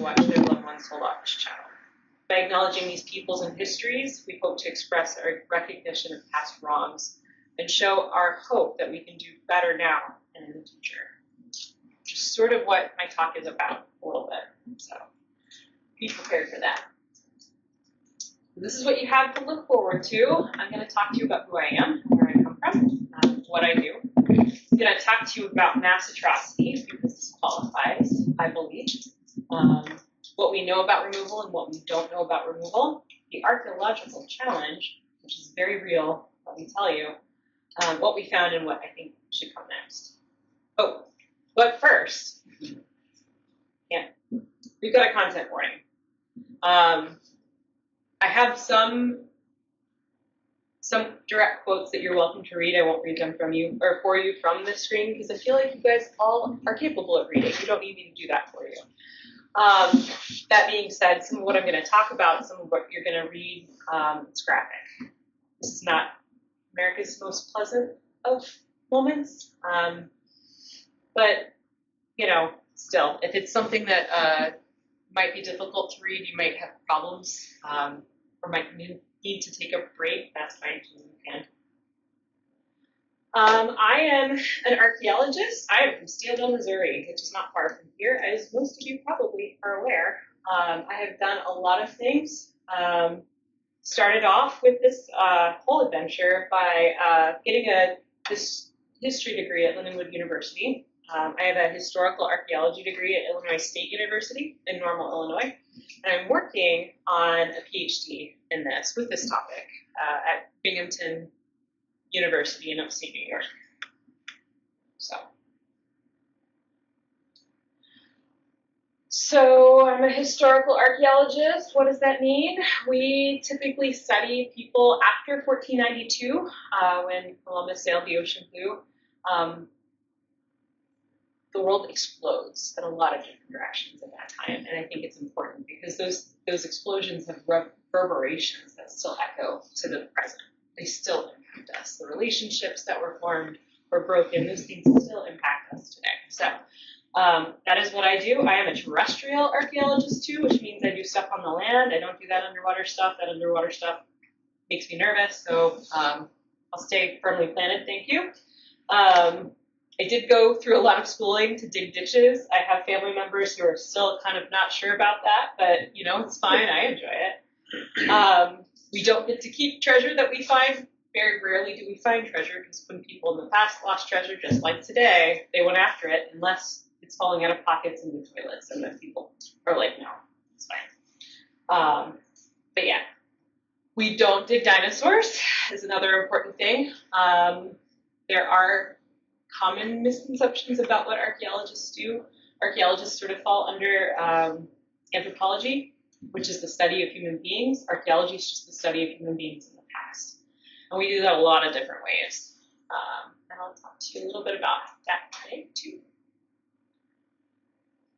watch their loved ones sold off as chattel. By acknowledging these peoples and histories, we hope to express our recognition of past wrongs and show our hope that we can do better now and in the future. Which is sort of what my talk is about a little bit. So be prepared for that. This is what you have to look forward to. I'm going to talk to you about who I am, where I come from, what I do. I'm going to talk to you about mass atrocity, because this qualifies, I believe. What we know about removal and what we don't know about removal. The archaeological challenge, which is very real, let me tell you. What we found and what I think should come next. Oh, but first, we've got a content warning. I have some direct quotes that you're welcome to read. I won't read them from you or for you from the screen because I feel like you guys all are capable of reading. You don't need me to do that for you. That being said, some of what I'm going to talk about, some of what you're going to read, it's graphic. This is not America's most pleasant of moments, but you know, still, if it's something that might be difficult to read, you might have problems, or might need to take a break, that's fine too, you can. I am an archaeologist. I am from Steelville, Missouri, which is not far from here, as most of you probably are aware. I have done a lot of things. Started off with this whole adventure by getting this history degree at Lindenwood University. I have a historical archaeology degree at Illinois State University in Normal, Illinois, and I'm working on a PhD in this with this topic at Binghamton University in upstate New York. So I'm a historical archaeologist. What does that mean? We typically study people after 1492, when Columbus sailed the ocean blue. The world explodes in a lot of different directions at that time, and I think it's important because those explosions have reverberations that still echo to the present. They still impact us. The relationships that were formed or broken, those things still impact us today. So that is what I do. I am a terrestrial archaeologist too, which means I do stuff on the land. I don't do that underwater stuff. That underwater stuff makes me nervous, so I'll stay firmly planted, thank you. I did go through a lot of schooling to dig ditches. I have family members who are still kind of not sure about that, but you know, it's fine, I enjoy it. We don't get to keep treasure that we find. Very rarely do we find treasure, because when people in the past lost treasure, just like today, they went after it, unless it's falling out of pockets into toilets, and then people are like, no, it's fine. But yeah, we don't dig dinosaurs, is another important thing. There are common misconceptions about what archaeologists do. Archaeologists sort of fall under anthropology, which is the study of human beings. Archaeology is just the study of human beings in the past. And we do that a lot of different ways. And I'll talk to you a little bit about that today, too.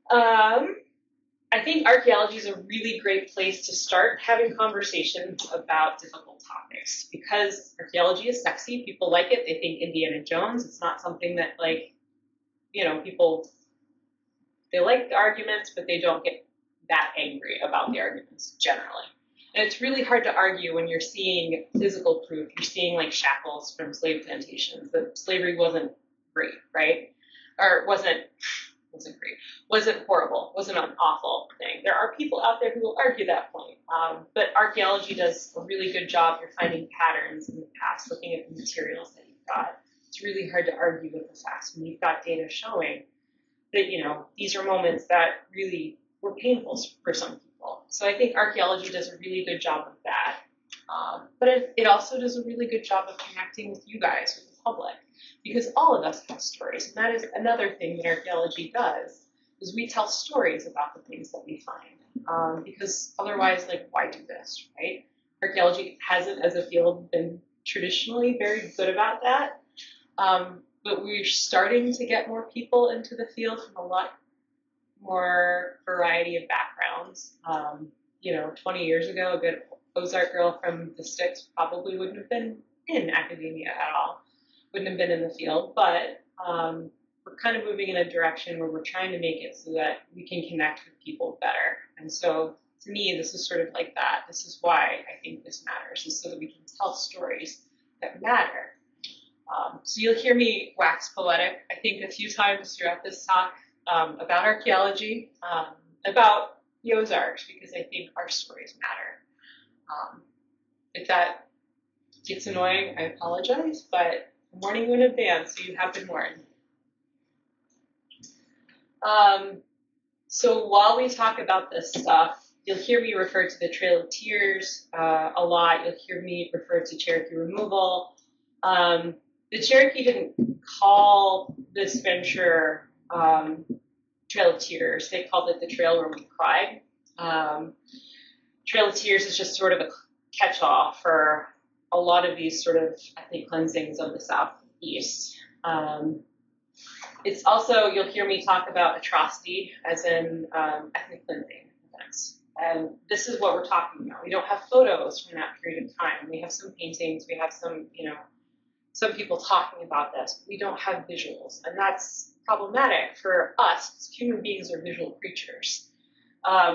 I think archaeology is a really great place to start having conversations about difficult topics, because archaeology is sexy. People like it. They think Indiana Jones. It's not something that, like, you know, people, they like the arguments, but they don't get that angry about the arguments generally. And it's really hard to argue when you're seeing physical proof. You're seeing like shackles from slave plantations, that slavery wasn't great, right? Or wasn't great, wasn't horrible, wasn't an awful thing. There are people out there who will argue that point, but archaeology does a really good job. You're finding patterns in the past, looking at the materials that you've got. It's really hard to argue with the facts when you've got data showing that, you know, these are moments that really were painful for some people. So I think archaeology does a really good job of that. But it also does a really good job of connecting with you guys, with the public, because all of us have stories. And that is another thing that archaeology does, is we tell stories about the things that we find. Because otherwise, like, why do this, right? Archaeology hasn't, as a field, been traditionally very good about that. But we're starting to get more people into the field from a lot more variety of backgrounds. You know, 20 years ago, a good Ozark girl from the sticks probably wouldn't have been in academia at all, wouldn't have been in the field, but we're kind of moving in a direction where we're trying to make it so that we can connect with people better. And so to me, this is sort of like that. This is why I think this matters, is so that we can tell stories that matter. So you'll hear me wax poetic, I think, a few times throughout this talk about archaeology, about the Ozarks, because I think our stories matter. If that gets annoying, I apologize, but I'm warning you in advance, so you have been warned. So while we talk about this stuff, you'll hear me refer to the Trail of Tears a lot. You'll hear me refer to Cherokee removal. The Cherokee didn't call this venture Trail of Tears. They called it the Trail Where We Cried. Trail of Tears is just sort of a catch-all for a lot of these sort of ethnic cleansings of the Southeast. It's also, you'll hear me talk about atrocity, as in ethnic cleansing events. And this is what we're talking about. We don't have photos from that period of time. We have some paintings, we have some, some people talking about this. We don't have visuals, and that's problematic for us, because human beings are visual creatures.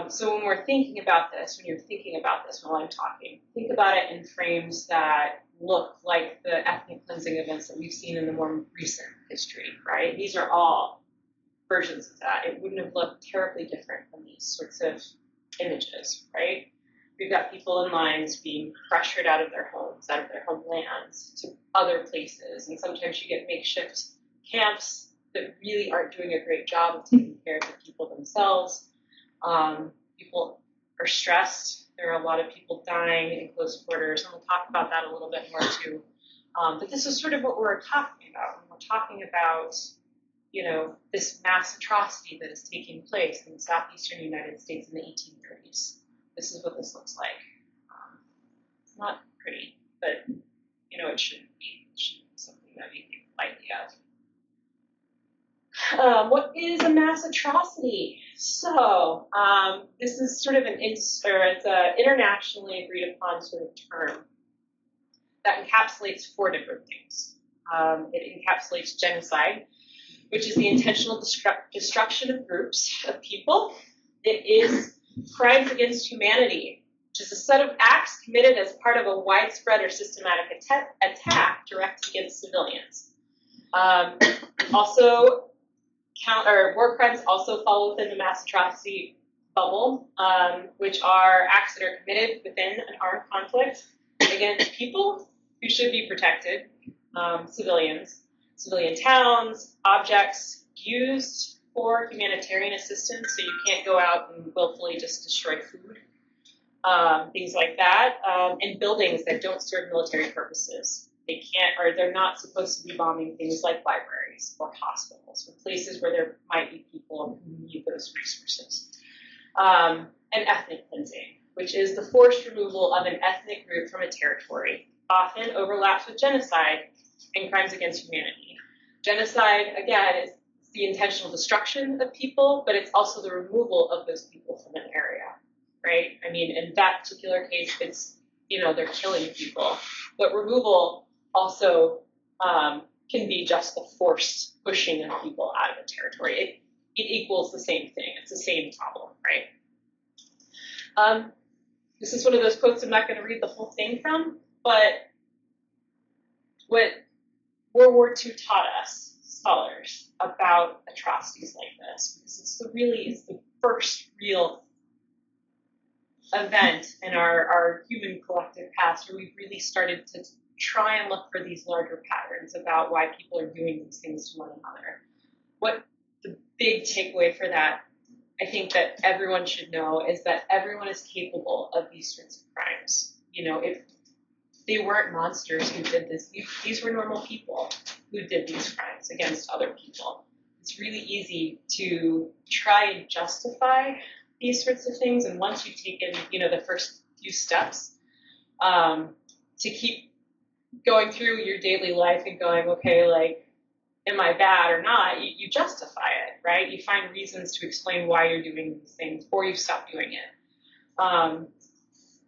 So when we're thinking about this, when you're thinking about this while I'm talking, think about it in frames that look like the ethnic cleansing events that we've seen in the more recent history, right? These are all versions of that. It wouldn't have looked terribly different from these sorts of images, right? We've got people in lines being pressured out of their homes, out of their homelands, to other places, and sometimes you get makeshift camps that really aren't doing a great job of taking care of the people themselves. People are stressed. There are a lot of people dying in close quarters, and we'll talk about that a little bit more too. But this is sort of what we're talking about when we're talking about, this mass atrocity that is taking place in the southeastern United States in the 1830s. This is what this looks like. It's not pretty, but it shouldn't be. It shouldn't be something that we think lightly of. What is a mass atrocity? So this is sort of it's an internationally agreed upon sort of term that encapsulates 4 different things. It encapsulates genocide, which is the intentional destruction of groups of people. It is crimes against humanity, which is a set of acts committed as part of a widespread or systematic attack directed against civilians. War crimes also fall within the mass atrocity bubble, which are acts that are committed within an armed conflict against people who should be protected, civilians, civilian towns, objects used for humanitarian assistance, so you can't go out and willfully just destroy food, things like that, and buildings that don't serve military purposes. They're not supposed to be bombing things like libraries or hospitals or places where there might be people who need those resources. And ethnic cleansing, which is the forced removal of an ethnic group from a territory, often overlaps with genocide and crimes against humanity. Genocide, again, is the intentional destruction of people, but it's also the removal of those people from an area, right? I mean, in that particular case, it's, they're killing people. But removal also can be just the forced pushing of people out of a territory. It equals the same thing. It's the same problem, right? This is one of those quotes I'm not going to read the whole thing from, but what World War II taught us, scholars, about atrocities like this, because it's the first real event in our human collective past where we've really started to try and look for these larger patterns about why people are doing these things to one another. What the big takeaway for that, I think that everyone should know, is that everyone is capable of these sorts of crimes. If they weren't monsters who did this, these were normal people who did these crimes against other people. It's really easy to try and justify these sorts of things, and once you've taken, the first few steps, to keep going through your daily life and going, okay, like, am I bad or not? You justify it, right? You find reasons to explain why you're doing these things, or you stop doing it.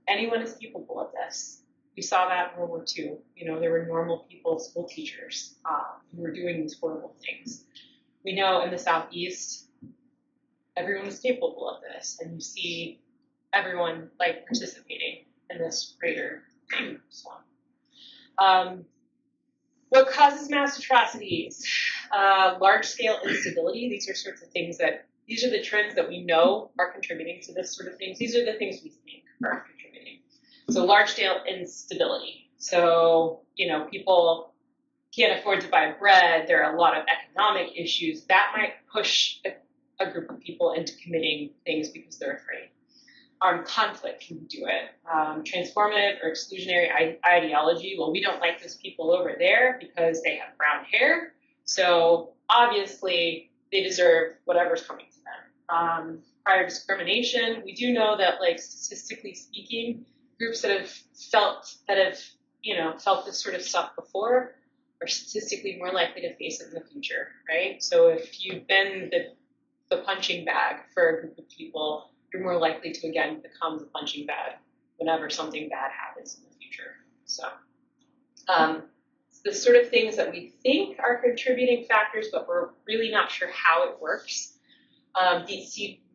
Anyone is capable of this. We saw that in World War II. There were normal people, school teachers, who were doing these horrible things. We know in the Southeast, everyone is capable of this, and you see everyone like participating in this greater thing. So, what causes mass atrocities? Large-scale instability. These are sorts of things these are the trends that we know are contributing to this sort of things. These are the things we think are contributing. So large-scale instability. So, people can't afford to buy bread. There are a lot of economic issues. That might push a group of people into committing things because they're afraid. Armed conflict can do it. Transformative or exclusionary ideology. Well, we don't like those people over there because they have brown hair. So obviously they deserve whatever's coming to them. Prior discrimination. We do know that, like, statistically speaking, groups that have felt this sort of stuff before are statistically more likely to face it in the future, right? So if you've been the punching bag for a group of people, you're more likely to, again, become the punching bag whenever something bad happens in the future. So it's the sort of things that we think are contributing factors, but we're really not sure how it works.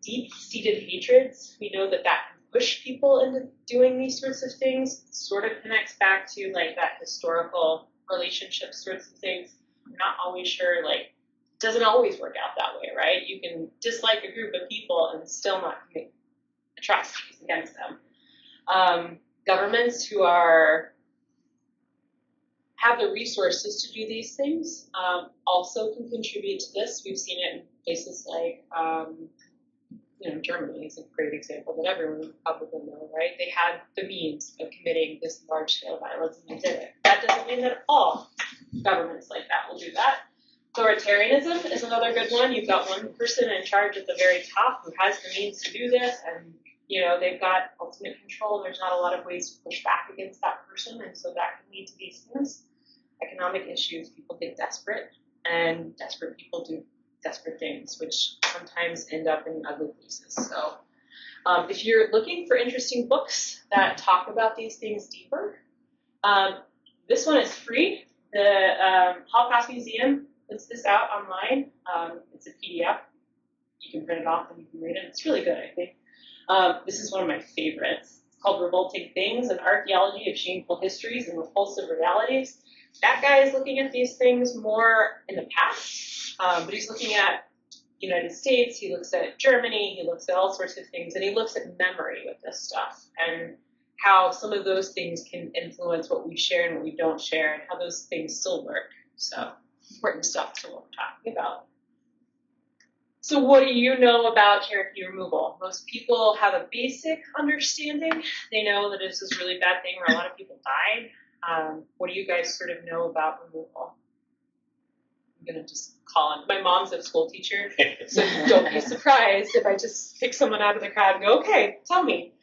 Deep-seated hatreds, we know that can push people into doing these sorts of things. It sort of connects back to, like, that historical relationship sorts of things. I'm not always sure, like, it doesn't always work out that way, right? You can dislike a group of people and still not commit atrocities against them. Governments who have the resources to do these things also can contribute to this. We've seen it in places like Germany is a great example that everyone would probably know, right? They had the means of committing this large-scale violence, and they did it. That doesn't mean that all governments like that will do that. Authoritarianism is another good one. You've got one person in charge at the very top who has the means to do this, and they've got ultimate control, and there's not a lot of ways to push back against that person, and so that can lead to these things. Economic issues, people get desperate, and desperate people do desperate things, which sometimes end up in ugly places. So if you're looking for interesting books that talk about these things deeper, this one is free. The Holocaust Museum puts this out online. It's a PDF. You can print it off and you can read it. It's really good, I think. This is one of my favorites. It's called Revolting Things, an Archaeology of Shameful Histories and Repulsive Realities. That guy is looking at these things more in the past, but he's looking at the United States, he looks at Germany, he looks at all sorts of things, and he looks at memory with this stuff, and how some of those things can influence what we share and what we don't share, and how those things still work. So, important stuff to what we're talking about. So what do you know about Cherokee removal? Most people have a basic understanding. They know that it's this really bad thing where a lot of people died. What do you guys sort of know about removal? I'm going to just call on. My mom's a school teacher, so don't be surprised if I just pick someone out of the crowd and go, okay, tell me.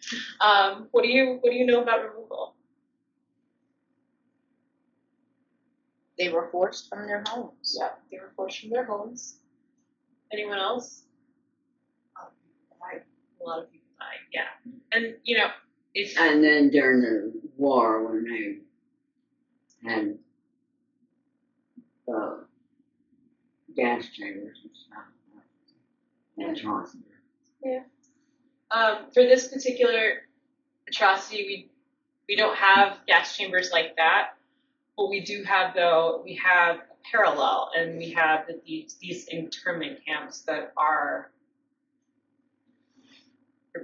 What do you know about removal? They were forced from their homes. Yeah, they were forced from their homes. Anyone else? A lot of people died, yeah. And, And then during the war, when they had gas chambers and stuff, that's awesome. Yeah. For this particular atrocity, we don't have gas chambers like that. What we do have, though, we have a parallel, and we have these internment camps that are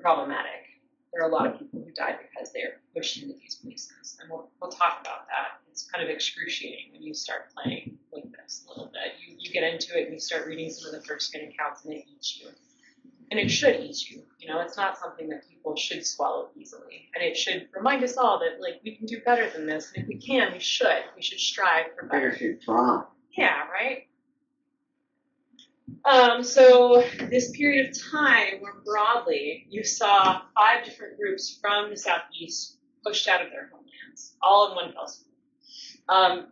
problematic. There are a lot of people who died because they are pushed into these places, and we'll talk about that. It's kind of excruciating when you start playing with this a little bit. You get into it and you start reading some of the first-hand accounts, and it eats you. And it should eat you. It's not something that people should swallow easily. And it should remind us all that, like, we can do better than this. And if we can, we should. We should strive for better. We should try. Yeah, right? So this period of time, more broadly, you saw 5 different groups from the Southeast pushed out of their homelands, all in one fell swoop.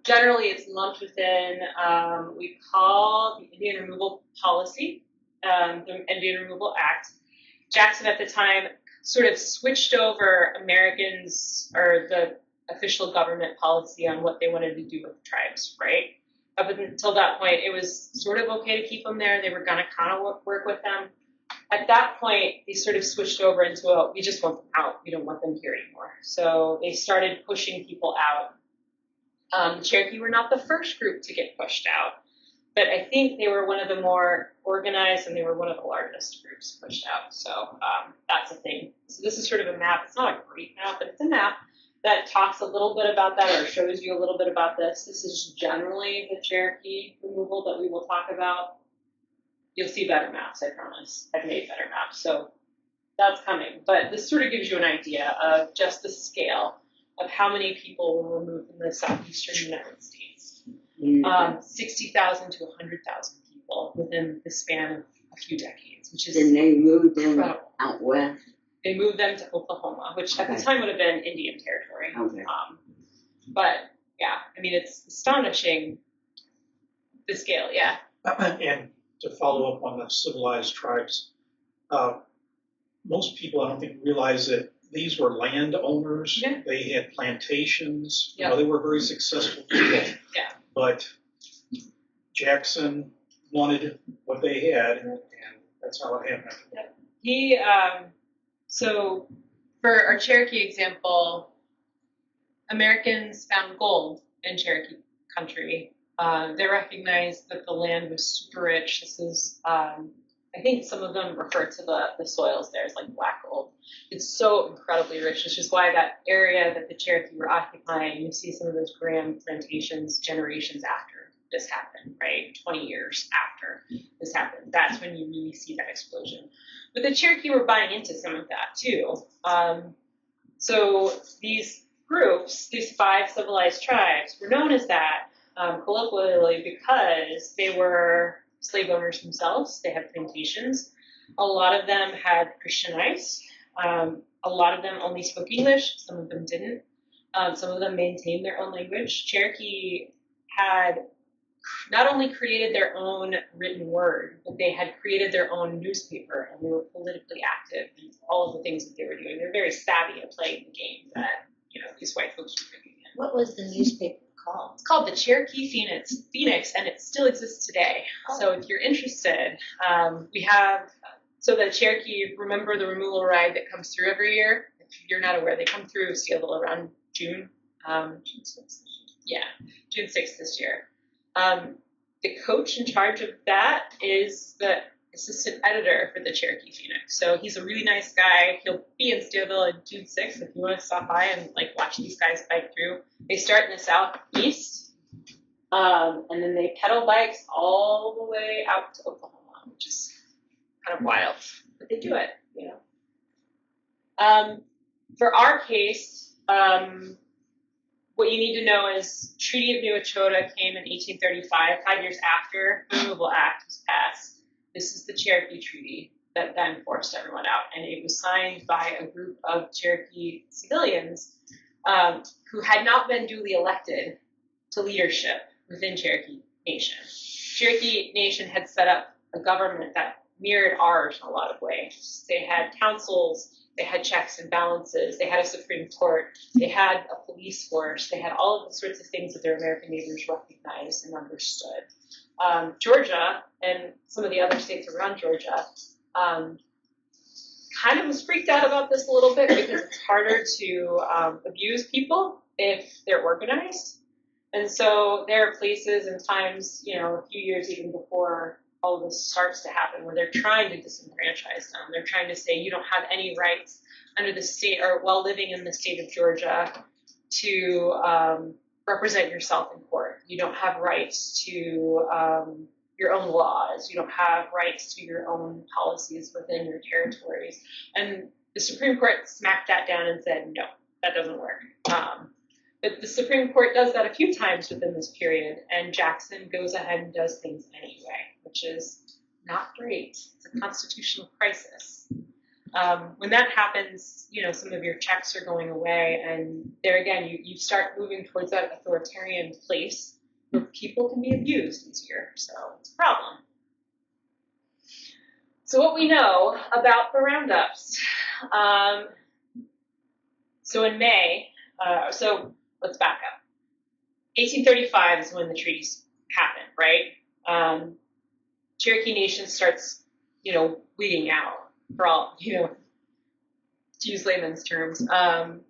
Generally, it's lumped within what we call the Indian Removal Policy, the Indian Removal Act. Jackson at the time sort of switched over Americans, or the official government policy on what they wanted to do with tribes, right? up until that point, it was sort of okay to keep them there. They were going to kind of work with them. At that point, they sort of switched over into we just want them out. We don't want them here anymore. So they started pushing people out. The Cherokee were not the first group to get pushed out, but I think they were one of the more organized, and they were one of the largest groups pushed out. So that's a thing. So this is sort of a map. It's not a great map, but it's a map that talks a little bit about that, or shows you a little bit about this. This is generally the Cherokee removal that we will talk about. You'll see better maps, I promise. I've made better maps, so that's coming. But this sort of gives you an idea of just the scale of how many people were removed from the southeastern United States. 60,000 to 100,000 people within the span of a few decades, which is Then they moved them incredible. out west. They moved them to Oklahoma, which at the time would have been Indian territory. Okay. But yeah, I mean, it's astonishing, the scale, yeah. And to follow up on the civilized tribes, most people, I don't think, realize that these were landowners. Yeah. They had plantations. Yeah. You know, they were very successful people. Yeah. But Jackson wanted what they had, and that's how it happened. He, so for our Cherokee example, Americans found gold in Cherokee country. They recognized that the land was super rich. This is, I think some of them refer to the soils there as like black gold. It's so incredibly rich, which is why that area that the Cherokee were occupying, you see some of those grand plantations generations after this happened, right? 20 years after this happened. That's when you really see that explosion. But the Cherokee were buying into some of that too. So these groups, these 5 civilized tribes, were known as that colloquially because they were slave owners themselves. They had plantations. A lot of them had Christianized. A lot of them only spoke English. Some of them didn't. Some of them maintained their own language. Cherokee had not only created their own written word, but they had created their own newspaper, and they were politically active in all of the things that they were doing. They're very savvy at playing the game that, you know, these white folks were bringing in. What was the newspaper called? It's called the Cherokee Phoenix, and it still exists today. Oh. So if you're interested, we have, so the Cherokee, remember the removal ride that comes through every year? If you're not aware, they come through Steelville around June. June 6th. Yeah, June 6th this year. The coach in charge of that is the assistant editor for the Cherokee Phoenix. So he's a really nice guy. He'll be in Steelville on June 6th if you want to stop by and like watch these guys bike through. They start in the southeast, and then they pedal bikes all the way out to Oklahoma, which is kind of wild, but they do it, you know. For our case, what you need to know is Treaty of New Echota came in 1835, 5 years after the Removal Act was passed. This is the Cherokee Treaty that then forced everyone out, and it was signed by a group of Cherokee civilians who had not been duly elected to leadership within Cherokee Nation. Cherokee Nation had set up a government that mirrored ours in a lot of ways. They had councils, they had checks and balances, they had a Supreme Court, they had a police force, they had all of the sorts of things that their American neighbors recognized and understood. Georgia and some of the other states around Georgia kind of was freaked out about this a little bit because it's harder to abuse people if they're organized. And so there are places and times, you know, a few years even before all of this starts to happen, where they're trying to disenfranchise them. They're trying to say you don't have any rights under the state or while living in the state of Georgia to represent yourself in court. You don't have rights to your own laws. You don't have rights to your own policies within your territories. And the Supreme Court smacked that down and said, no, that doesn't work. But the Supreme Court does that a few times within this period, and Jackson goes ahead and does things anyway, which is not great. It's a constitutional crisis. When that happens, you know, some of your checks are going away, and there again, you start moving towards that authoritarian place where people can be abused easier. So it's a problem. So what we know about the roundups. So in May, let's back up. 1835 is when the treaty happen, right? Cherokee Nation starts, weeding out, for all, to use layman's terms.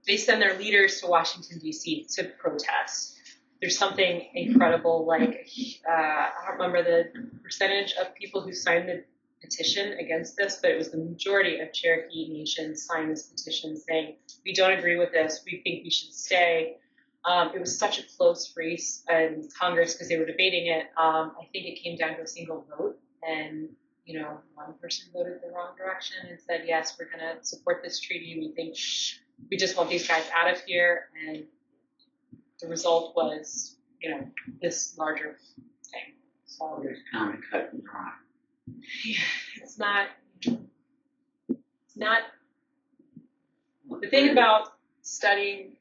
They send their leaders to Washington, D.C. to protest. There's something incredible, like, I don't remember the percentage of people who signed the petition against this, but it was the majority of Cherokee Nation signed this petition saying, we don't agree with this, we think we should stay. It was such a close race in Congress because they were debating it. I think it came down to a single vote, and one person voted the wrong direction and said, yes, we're going to support this treaty. We just want these guys out of here. And the result was, this larger thing. So It's kind of cut and dry. yeah, it's not. The thing about studying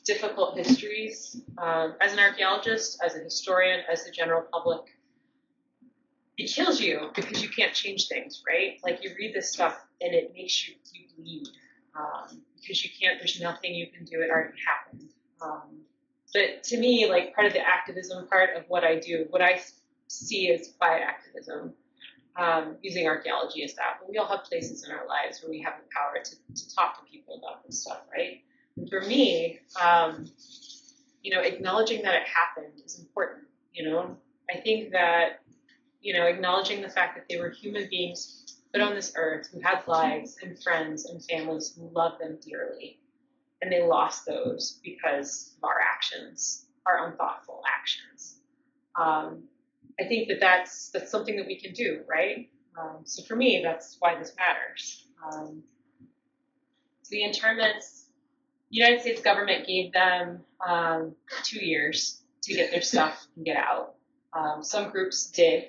difficult histories, as an archaeologist, as a historian, as the general public, it kills you because you can't change things, right? Like, you read this stuff and it makes you bleed, because you can't, there's nothing you can do, it already happened. But to me, like, part of the activism part of what I do, what I see as quiet activism, using archaeology as that, but we all have places in our lives where we have the power to talk to people about this stuff, right? And for me, acknowledging that it happened is important, I think that, acknowledging the fact that they were human beings put on this earth who had lives and friends and families who loved them dearly, and they lost those because of our actions, our unthoughtful actions. I think that that's something that we can do, right? So for me, that's why this matters. So the internments, the United States government gave them 2 years to get their stuff and get out. Some groups did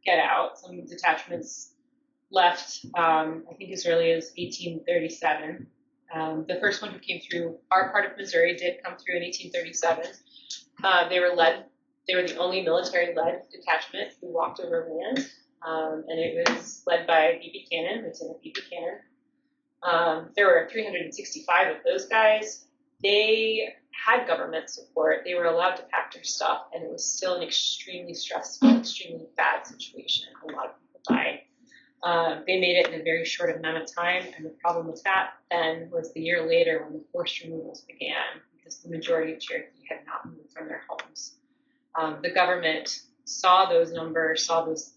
get out. Some detachments left, I think, as early as 1837. The first one who came through our part of Missouri did come through in 1837. They were the only military-led detachment who walked overland, and it was led by B.B. Cannon, Lieutenant B.B. Cannon. There were 365 of those guys. They had government support. They were allowed to pack their stuff, and it was still an extremely stressful, extremely bad situation. A lot of people died. They made it in a very short amount of time, and the problem with that then was the year later when the forced removals began, because the majority of Cherokee had not moved from their homes. The government saw those numbers,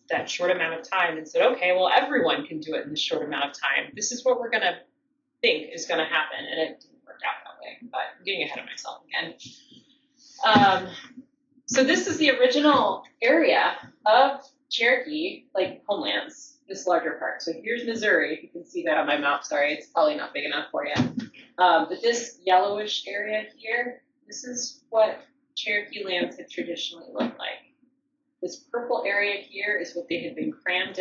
that short amount of time, and said, okay, well, everyone can do it in this short amount of time. This is what we're going to think is going to happen, and it didn't work out that way, but I'm getting ahead of myself again. So this is the original area of Cherokee, like homelands, this larger part. So here's Missouri, if you can see that on my map. Sorry, it's probably not big enough for you. But this yellowish area here, this is what Cherokee lands had traditionally looked like. This purple area here is what they had been crammed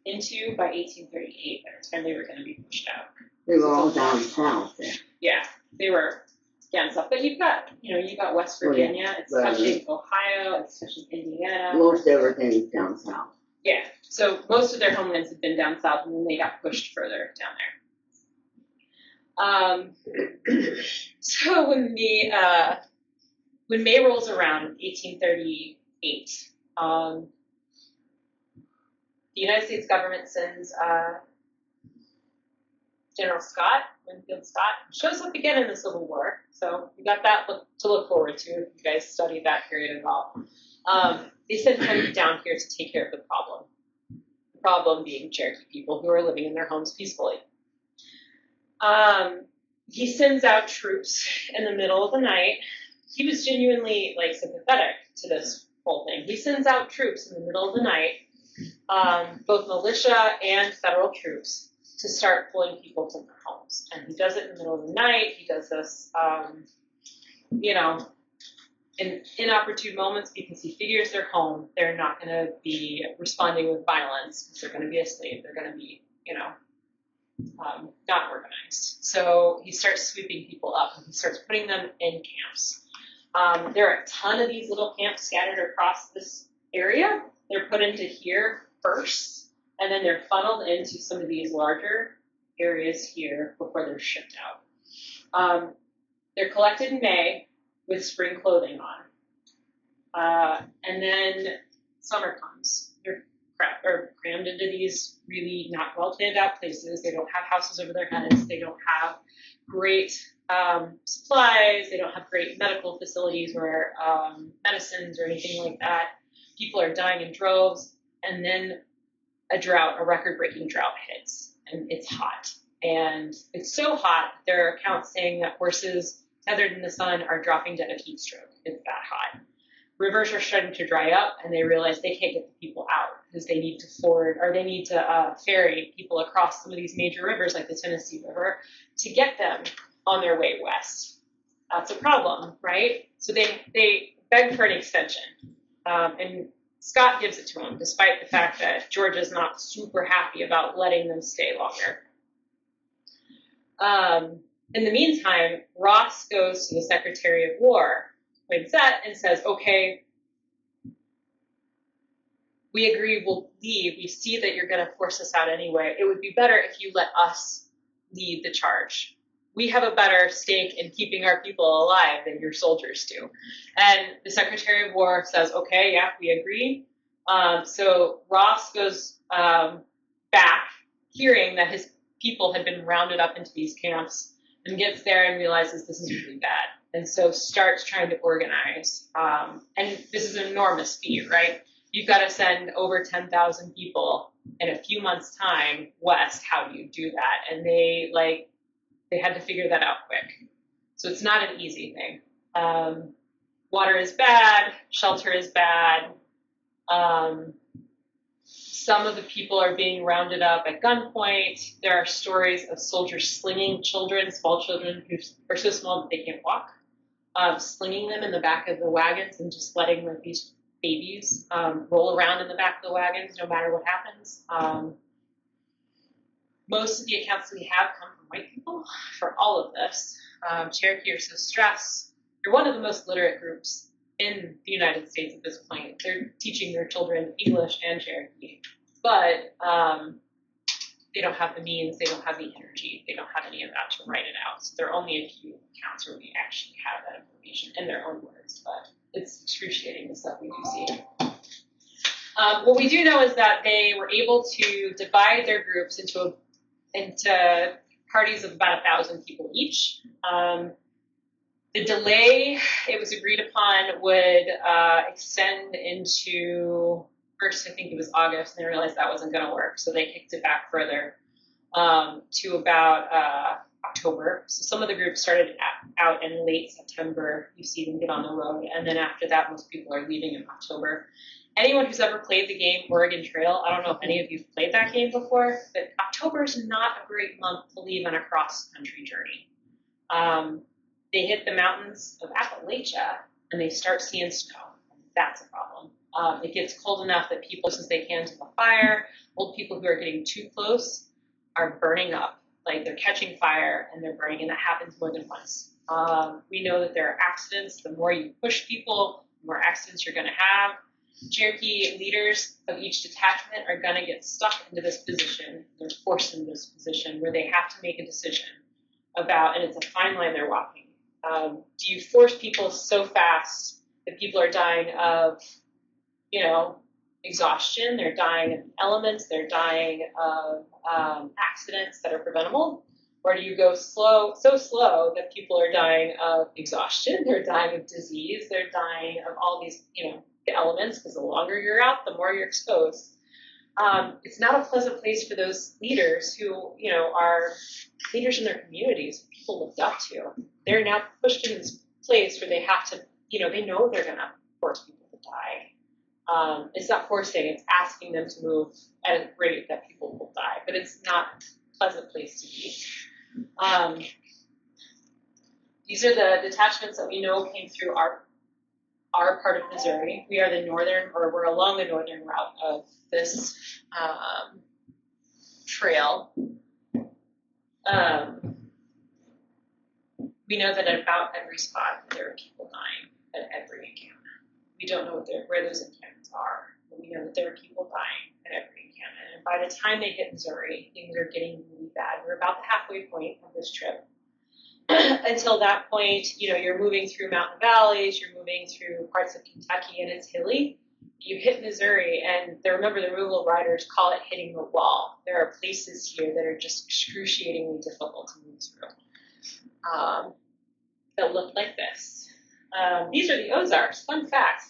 into by 1838, by the time they were going to be pushed out. They were all down south there. Yeah, they were down south. But you've got West Virginia, it's touching Ohio, it's touching Indiana. Most everything's down south. Yeah, so most of their homelands have been down south, and then they got pushed further down there. So when May rolls around, 1838, the United States government sends General Scott, Winfield Scott, shows up again in the Civil War. So you got that to look forward to if you guys studied that period at all. They sent him down here to take care of the problem. The problem being Cherokee people who are living in their homes peacefully. He sends out troops in the middle of the night. He was genuinely sympathetic to this whole thing. He sends out troops in the middle of the night, both militia and federal troops, to start pulling people from their homes. And he does it in the middle of the night. He does this, in inopportune moments, because he figures they're home. They're not going to be responding with violence because they're going to be asleep. They're going to be, not organized. So he starts sweeping people up, and he starts putting them in camps. There are a ton of these little camps scattered across this area. They're put into here first, and then they're funneled into some of these larger areas here before they're shipped out. They're collected in May with spring clothing on. And then summer comes. They're crammed into these really not well planned out places. They don't have houses over their heads. They don't have great supplies. They don't have great medical facilities or medicines or anything like that. People are dying in droves. And then a record-breaking drought hits, and it's hot. And it's so hot, there are accounts saying that horses tethered in the sun are dropping dead of heat stroke. It's that hot. Rivers are starting to dry up, and they realize they can't get the people out because they need to ford, or they need to ferry people across some of these major rivers like the Tennessee River to get them on their way west. That's a problem, right? So they beg for an extension. And Scott gives it to him, despite the fact that Georgia's not super happy about letting them stay longer. In the meantime, Ross goes to the Secretary of War, Whitsett, and says, okay, we agree, we'll leave. We see that you're going to force us out anyway. It would be better if you let us lead the charge. We have a better stake in keeping our people alive than your soldiers do. And the Secretary of War says, okay, yeah, we agree. So Ross goes back, hearing that his people had been rounded up into these camps, and gets there and realizes this is really bad. And so starts trying to organize. And this is an enormous feat, right? You've got to send over 10,000 people in a few months' time west. How do you do that? And they had to figure that out quick. So it's not an easy thing. Water is bad, shelter is bad. Some of the people are being rounded up at gunpoint. There are stories of soldiers slinging children, small children who are so small that they can't walk, slinging them in the back of the wagons and just letting these babies roll around in the back of the wagons no matter what happens. Most of the accounts that we have come from white people for all of this. Cherokee are so stressed. They're one of the most literate groups in the United States at this point. They're teaching their children English and Cherokee, but they don't have the means, they don't have the energy, they don't have any of that to write it out. So there are only a few accounts where we actually have that information in their own words, but it's excruciating the stuff we do see. What we do know is that they were able to divide their groups into parties of about 1,000 people each. The delay, it was agreed upon, would extend into, first I think it was August, and they realized that wasn't going to work, so they kicked it back further to about October. So some of the groups started out in late September. You see them get on the road, and then after that, most people are leaving in October. Anyone who's ever played the game Oregon Trail, I don't know if any of you've played that game before, but October is not a great month to leave on a cross-country journey. They hit the mountains of Appalachia, and they start seeing snow. That's a problem. It gets cold enough that people, as they can, to the fire. Old people who are getting too close are burning up. Like, they're catching fire, and they're burning, and that happens more than once. We know that there are accidents. The more you push people, the more accidents you're going to have. Cherokee leaders of each detachment are going to get stuck into this position. They're forced into this position where they have to make a decision about, and it's a fine line they're walking. Do you force people so fast that people are dying of, exhaustion? They're dying of elements. They're dying of accidents that are preventable. Or do you go so slow that people are dying of exhaustion? They're dying of disease. They're dying of all these, the elements, because the longer you're out, the more you're exposed. It's not a pleasant place for those leaders who, are leaders in their communities, people looked up to. They're now pushed in this place where they have to, they know they're going to force people to die. It's not forcing, it's asking them to move at a rate that people will die, but it's not a pleasant place to be. These are the detachments that we know came through our part of Missouri. We are we're along the northern route of this trail. We know that at about every spot there are people dying at every encampment. We don't know where those encampments are, but we know that there are people dying at every encampment. And by the time they hit Missouri, things are getting really bad. We're about the halfway point of this trip. until that point, you're moving through mountain valleys, you're moving through parts of Kentucky, and it's hilly. You hit Missouri, and remember the removal riders call it hitting the wall. There are places here that are just excruciatingly difficult to move through that look like this. These are the Ozarks. Fun fact.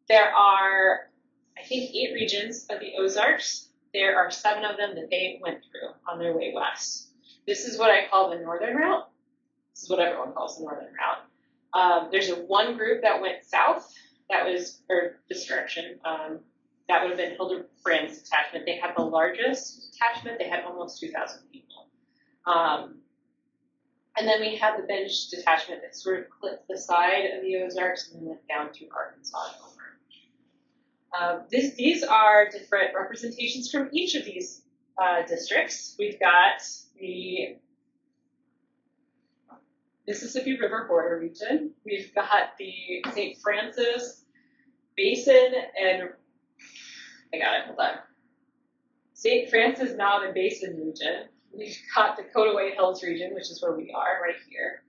There are, I think, 8 regions of the Ozarks. There are 7 of them that they went through on their way west. This is what I call the northern route. This is what everyone calls the northern route. There's one group that went south. That was, or this direction. That would have been Hildebrand's detachment. They had the largest detachment. They had almost 2,000 people. And then we had the Bench detachment that sort of clipped the side of the Ozarks and then went down to Arkansas and over. These are different representations from each of these districts. We've got the Mississippi River border region. We've got the St. Francis Basin and, hold on. St. Francis Mountain Basin region. We've got the Coataway Hills region, which is where we are right here,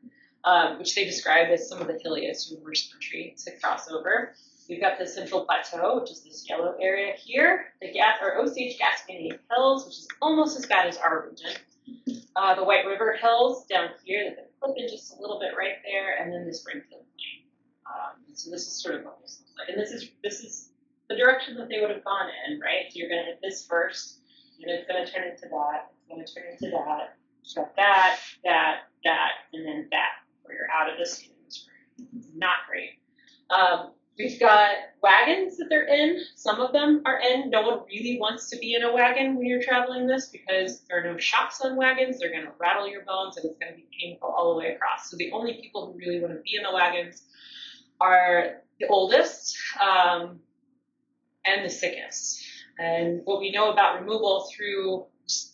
which they describe as some of the hilliest and worst country to cross over. We've got the Central Plateau, which is this yellow area here, the Osage Gascony Hills, which is almost as bad as our region. The White River Hills down here that they're clipping just a little bit right there, and then the Springfield Plain. So this is sort of what this looks like. And this is the direction that they would have gone in, right? So you're going to hit this first, and it's going to turn into that, it's going to turn into that, so that, and then that, where you're out of this. It's not great. We've got wagons that they're in. Some of them are in. No one really wants to be in a wagon when you're traveling this because there are no shocks on wagons. They're going to rattle your bones and it's going to be painful all the way across. So the only people who really want to be in the wagons are the oldest and the sickest. And what we know about removal through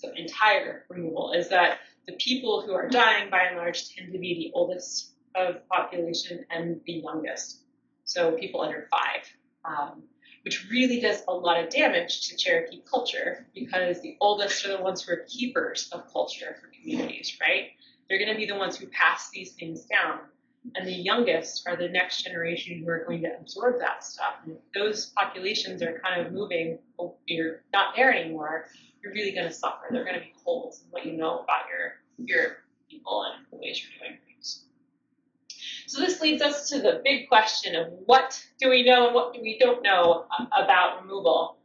the entire removal is that the people who are dying by and large tend to be the oldest of population and the youngest. So people under 5, which really does a lot of damage to Cherokee culture because the oldest are the ones who are keepers of culture for communities, right? They're going to be the ones who pass these things down. And the youngest are the next generation who are going to absorb that stuff. And if those populations are kind of moving, you're not there anymore, you're really going to suffer. They're going to be holes in what you know about your people and the ways you're doing things. So this leads us to the big question of what do we know and what do we don't know about removal.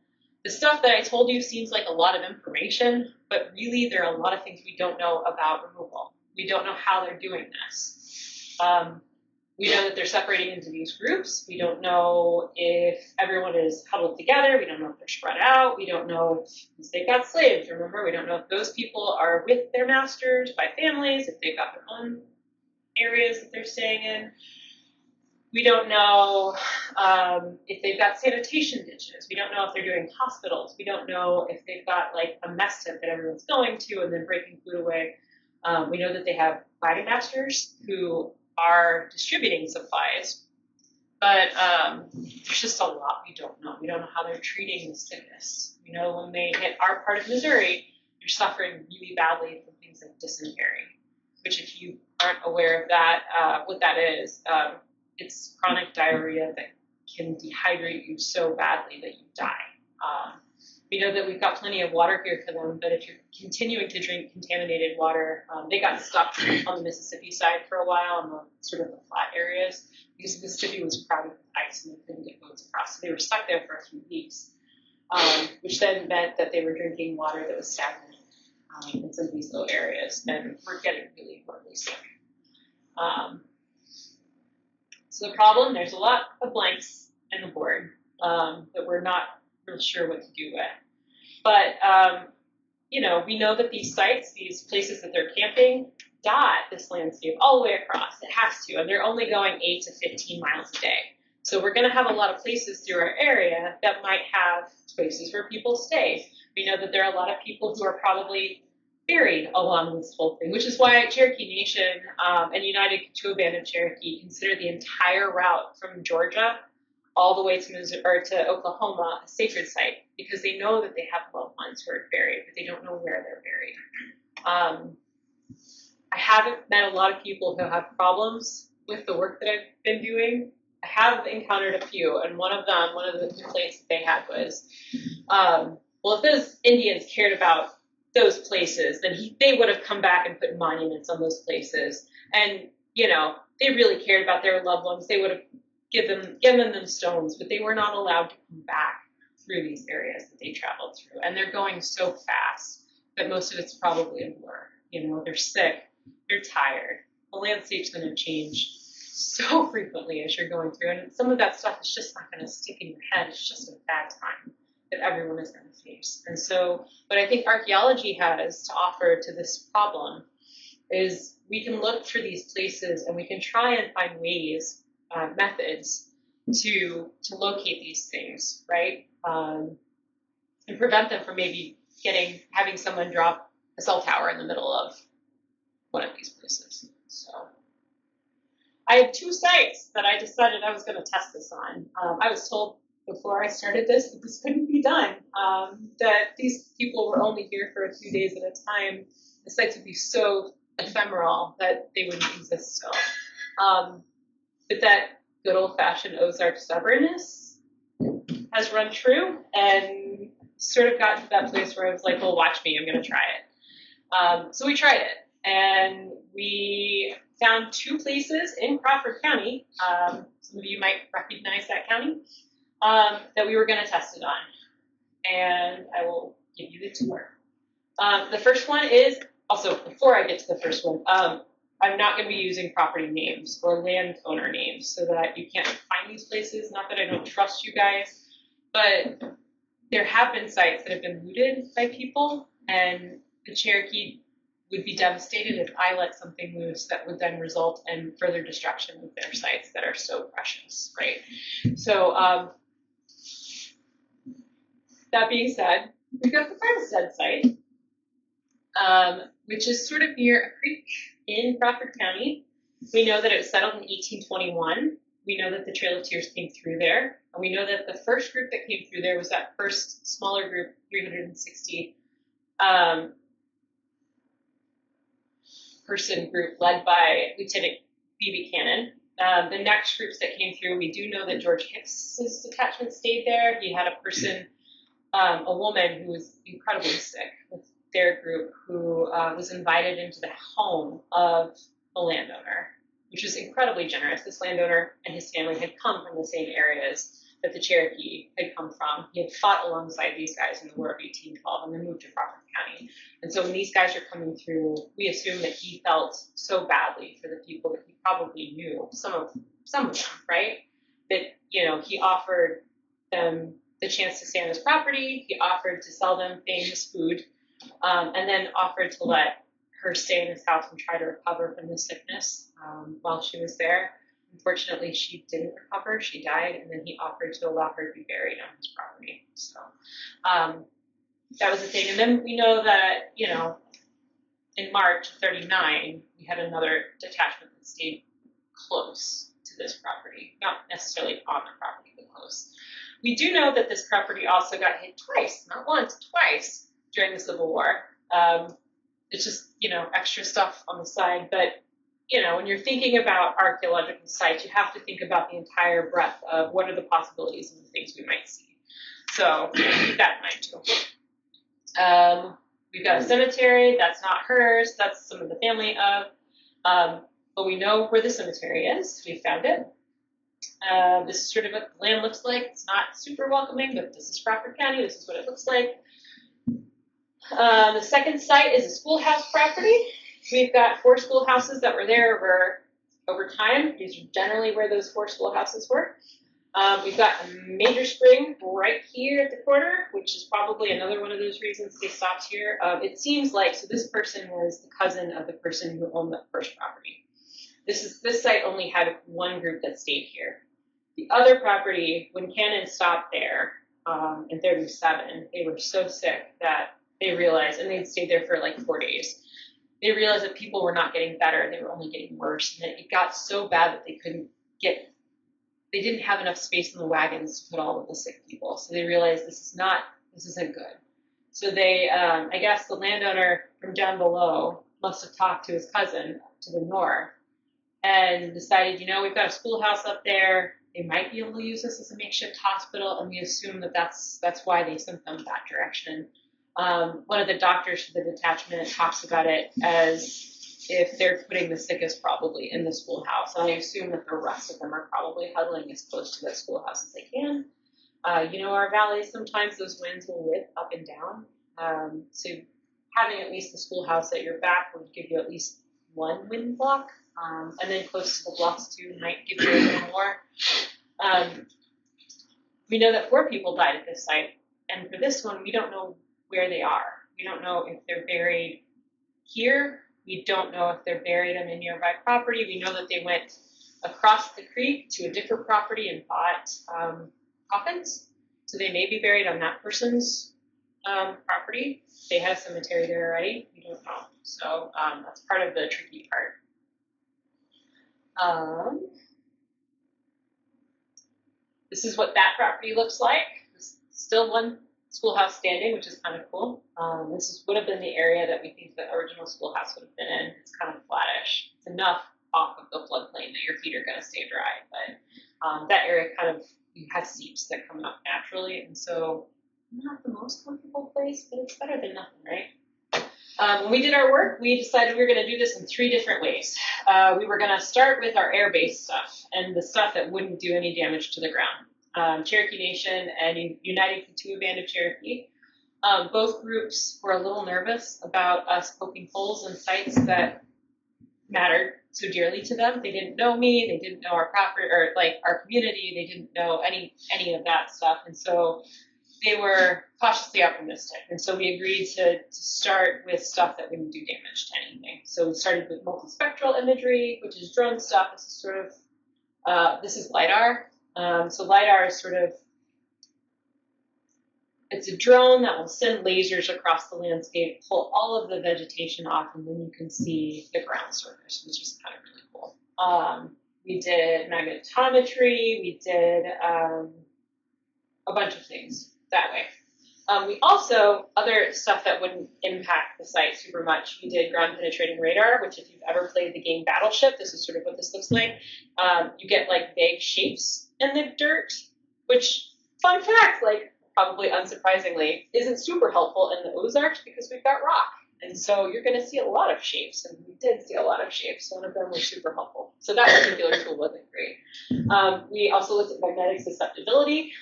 The stuff that I told you seems like a lot of information, but really there are a lot of things we don't know about removal. We don't know how they're doing this. We know that they're separating into these groups. We don't know if everyone is huddled together. We don't know if they're spread out. We don't know if they've got slaves. Remember, we don't know if those people are with their masters by families, if they've got their own areas that they're staying in. We don't know if they've got sanitation ditches. We don't know if they're doing hospitals. We don't know if they've got like a mess tip that everyone's going to and then breaking food away. We know that they have wagon masters who are distributing supplies, but there's just a lot we don't know. We don't know how they're treating the sickness. We know when they hit our part of Missouri, they're suffering really badly from things like dysentery, which if you aren't aware of that, what that is, it's chronic diarrhea that can dehydrate you so badly that you die. We know that we've got plenty of water here for them, but if you're continuing to drink contaminated water, they got stuck on the Mississippi side for a while on the sort of the flat areas because Mississippi was crowded with ice and they couldn't get boats across. So they were stuck there for a few weeks, which then meant that they were drinking water that was stagnant in some of these low areas and were getting really horribly sick. So the problem, there's a lot of blanks in the board that we're not real sure what to do with. But, we know that these sites, these places that they're camping, dot this landscape all the way across. It has to, and they're only going 8 to 15 miles a day. So we're going to have a lot of places through our area that might have places where people stay. We know that there are a lot of people who are probably buried along this whole thing, which is why Cherokee Nation and United Kituo Band of Cherokee consider the entire route from Georgia all the way to Missouri or to Oklahoma a sacred site because they know that they have loved ones who are buried, but they don't know where they're buried. I haven't met a lot of people who have problems with the work that I've been doing. I have encountered a few, and one of the complaints that they had was, well, if those Indians cared about those places, then they would have come back and put monuments on those places. And, you know, they really cared about their loved ones. They would have given them stones, but they were not allowed to come back through these areas that they traveled through. And they're going so fast that most of it's probably a blur. You know, they're sick, they're tired. The landscape's going to change so frequently as you're going through, and some of that stuff is just not going to stick in your head. It's just a bad time that everyone is going to face. And so, what I think archaeology has to offer to this problem is we can look for these places and we can try and find ways, methods to locate these things, right? And prevent them from maybe having someone drop a cell tower in the middle of one of these places. So I have 2 sites that I decided I was going to test this on. I was told before I started this that this couldn't be done, that these people were only here for a few days at a time. The sites would be so ephemeral that they wouldn't exist still. But that good old-fashioned Ozark stubbornness has run true and sort of got to that place where I was like, well, watch me, I'm going to try it. So we tried it, and we found 2 places in Crawford County, some of you might recognize that county, that we were going to test it on. And I will give you the tour. The first one is, also before I get to the first one, I'm not going to be using property names or landowner names so that you can't find these places. Not that I don't trust you guys, but there have been sites that have been looted by people, and the Cherokee would be devastated if I let something loose that would then result in further destruction of their sites that are so precious, right? So that being said, we've got the Farmstead site, which is sort of near a creek in Crawford County. We know that it was settled in 1821. We know that the Trail of Tears came through there. And we know that the first group that came through there was that first smaller group, 360 person group led by Lieutenant B.B. Cannon. The next groups that came through, we do know that George Hicks's detachment stayed there. He had a person, a woman who was incredibly sick with their group, who was invited into the home of the landowner, which was incredibly generous. This landowner and his family had come from the same areas that the Cherokee had come from. He had fought alongside these guys in the War of 1812 and then moved to Crawford County. And so when these guys are coming through, we assume that he felt so badly for the people that he probably knew, some of them, right? That, you know, he offered them the chance to stay on his property. He offered to sell them things, food, and then offered to let her stay in his house and try to recover from the sickness while she was there. Unfortunately, she didn't recover. She died, and then he offered to allow her to be buried on his property. So that was the thing. And then we know that, you know, in March of 39, we had another detachment that stayed close to this property. Not necessarily on the property, but close. We do know that this property also got hit twice, not once, twice, during the Civil War. It's just, you know, extra stuff on the side. But, you know, when you're thinking about archaeological sites, you have to think about the entire breadth of what are the possibilities and the things we might see. So keep that in mind too. We've got a cemetery. That's not hers. That's some of the family of. But we know where the cemetery is. We found it. This is sort of what the land looks like. It's not super welcoming, but this is Crawford County. This is what it looks like. The second site is a schoolhouse property. We've got 4 schoolhouses that were there over time. These are generally where those 4 schoolhouses were. We've got a major spring right here at the corner, which is probably another one of those reasons they stopped here. It seems like, so this person was the cousin of the person who owned the first property. This site only had 1 group that stayed here. The other property, when Cannon stopped there in 37, they were so sick that they realized, and they'd stayed there for like 4 days, they realized that people were not getting better, they were only getting worse, and it got so bad that they didn't have enough space in the wagons to put all of the sick people. So they realized this isn't good. So they, I guess the landowner from down below must have talked to his cousin to the north and decided, we've got a schoolhouse up there. They might be able to use this as a makeshift hospital, and we assume that that's why they sent them that direction. One of the doctors for the detachment talks about it as if they're putting the sickest probably in the schoolhouse. And I assume that the rest of them are probably huddling as close to that schoolhouse as they can. Our valleys, sometimes those winds will whip up and down. So having at least the schoolhouse at your back would give you at least one wind block. And then close to the bluffs too might give you a little more. We know that 4 people died at this site. And for this one, we don't know where they are. We don't know if they're buried here. We don't know if they're buried on a nearby property. We know that they went across the creek to a different property and bought coffins. So they may be buried on that person's property. They have a cemetery there already. We don't know. So that's part of the tricky part. This is what that property looks like. There's still one schoolhouse standing, which is kind of cool. Would have been the area that we think the original schoolhouse would have been in. It's kind of flattish. It's enough off of the floodplain that your feet are going to stay dry, but that area kind of has seeps that come up naturally, and so not the most comfortable place, but it's better than nothing, right? When we did our work, we decided we were going to do this in 3 different ways. We were going to start with our air-based stuff and the stuff that wouldn't do any damage to the ground. Cherokee Nation and United Kituwa Band of Cherokee. Both groups were a little nervous about us poking holes in sites that mattered so dearly to them. They didn't know me, they didn't know our property or like our community, they didn't know any of that stuff, and so they were cautiously optimistic. And so we agreed to start with stuff that wouldn't do damage to anything. So we started with multispectral imagery, which is drone stuff. This is sort of this is LiDAR. So LiDAR is sort of, it's a drone that will send lasers across the landscape, pull all of the vegetation off, and then you can see the ground surface, which is kind of really cool. We did magnetometry, we did a bunch of things that way. We also, other stuff that wouldn't impact the site super much, we did ground penetrating radar, which if you've ever played the game Battleship, this is sort of what this looks like. You get like vague shapes in the dirt, which, fun fact, like probably unsurprisingly, isn't super helpful in the Ozarks because we've got rock. And so you're going to see a lot of shapes, and we did see a lot of shapes. One of them was super helpful. So that particular tool wasn't great. We also looked at magnetic susceptibility,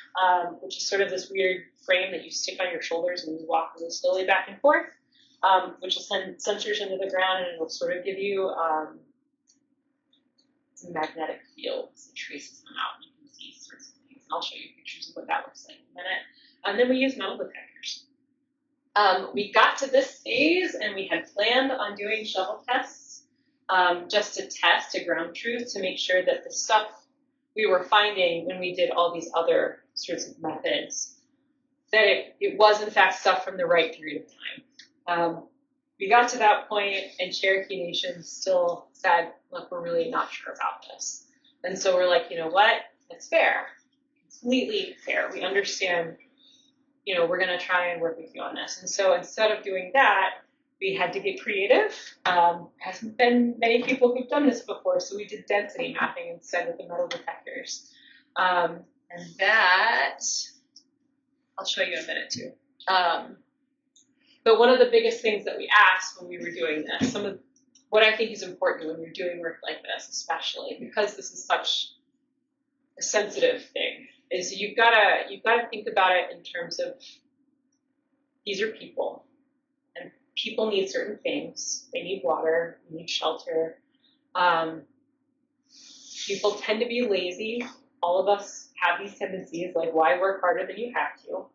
which is sort of this weird frame that you stick on your shoulders and you walk really slowly back and forth, which will send sensors into the ground, and it will sort of give you some magnetic fields. It traces them out, and you can see sorts of things. And I'll show you pictures of what that looks like in a minute. And then we use metal detectors. We got to this phase and we had planned on doing shovel tests just to test a ground truth to make sure that the stuff we were finding when we did all these other sorts of methods, that it was in fact stuff from the right period of time. We got to that point and Cherokee Nation still said, look, we're really not sure about this. And so we're like, you know what, it's fair, completely fair. We understand, we're going to try and work with you on this. And so instead of doing that, we had to get creative. Hasn't been many people who've done this before, so we did density mapping instead of the metal detectors. And that, I'll show you in a minute too. But one of the biggest things that we asked when we were doing this, some of what I think is important when you're doing work like this, especially because this is such a sensitive thing, is you've got to think about it in terms of these are people, and people need certain things. They need water, they need shelter. People tend to be lazy. All of us have these tendencies, like why work harder than you have to?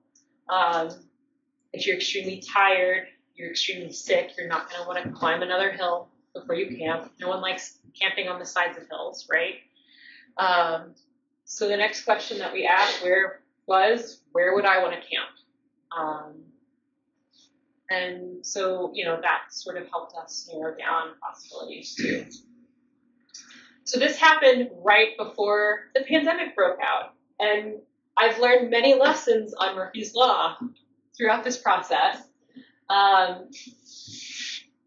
If you're extremely tired, you're extremely sick, you're not going to want to climb another hill before you camp. No one likes camping on the sides of hills, right? So the next question that we asked where would I want to camp? And so, that sort of helped us narrow down possibilities too. So this happened right before the pandemic broke out. And I've learned many lessons on Murphy's Law throughout this process.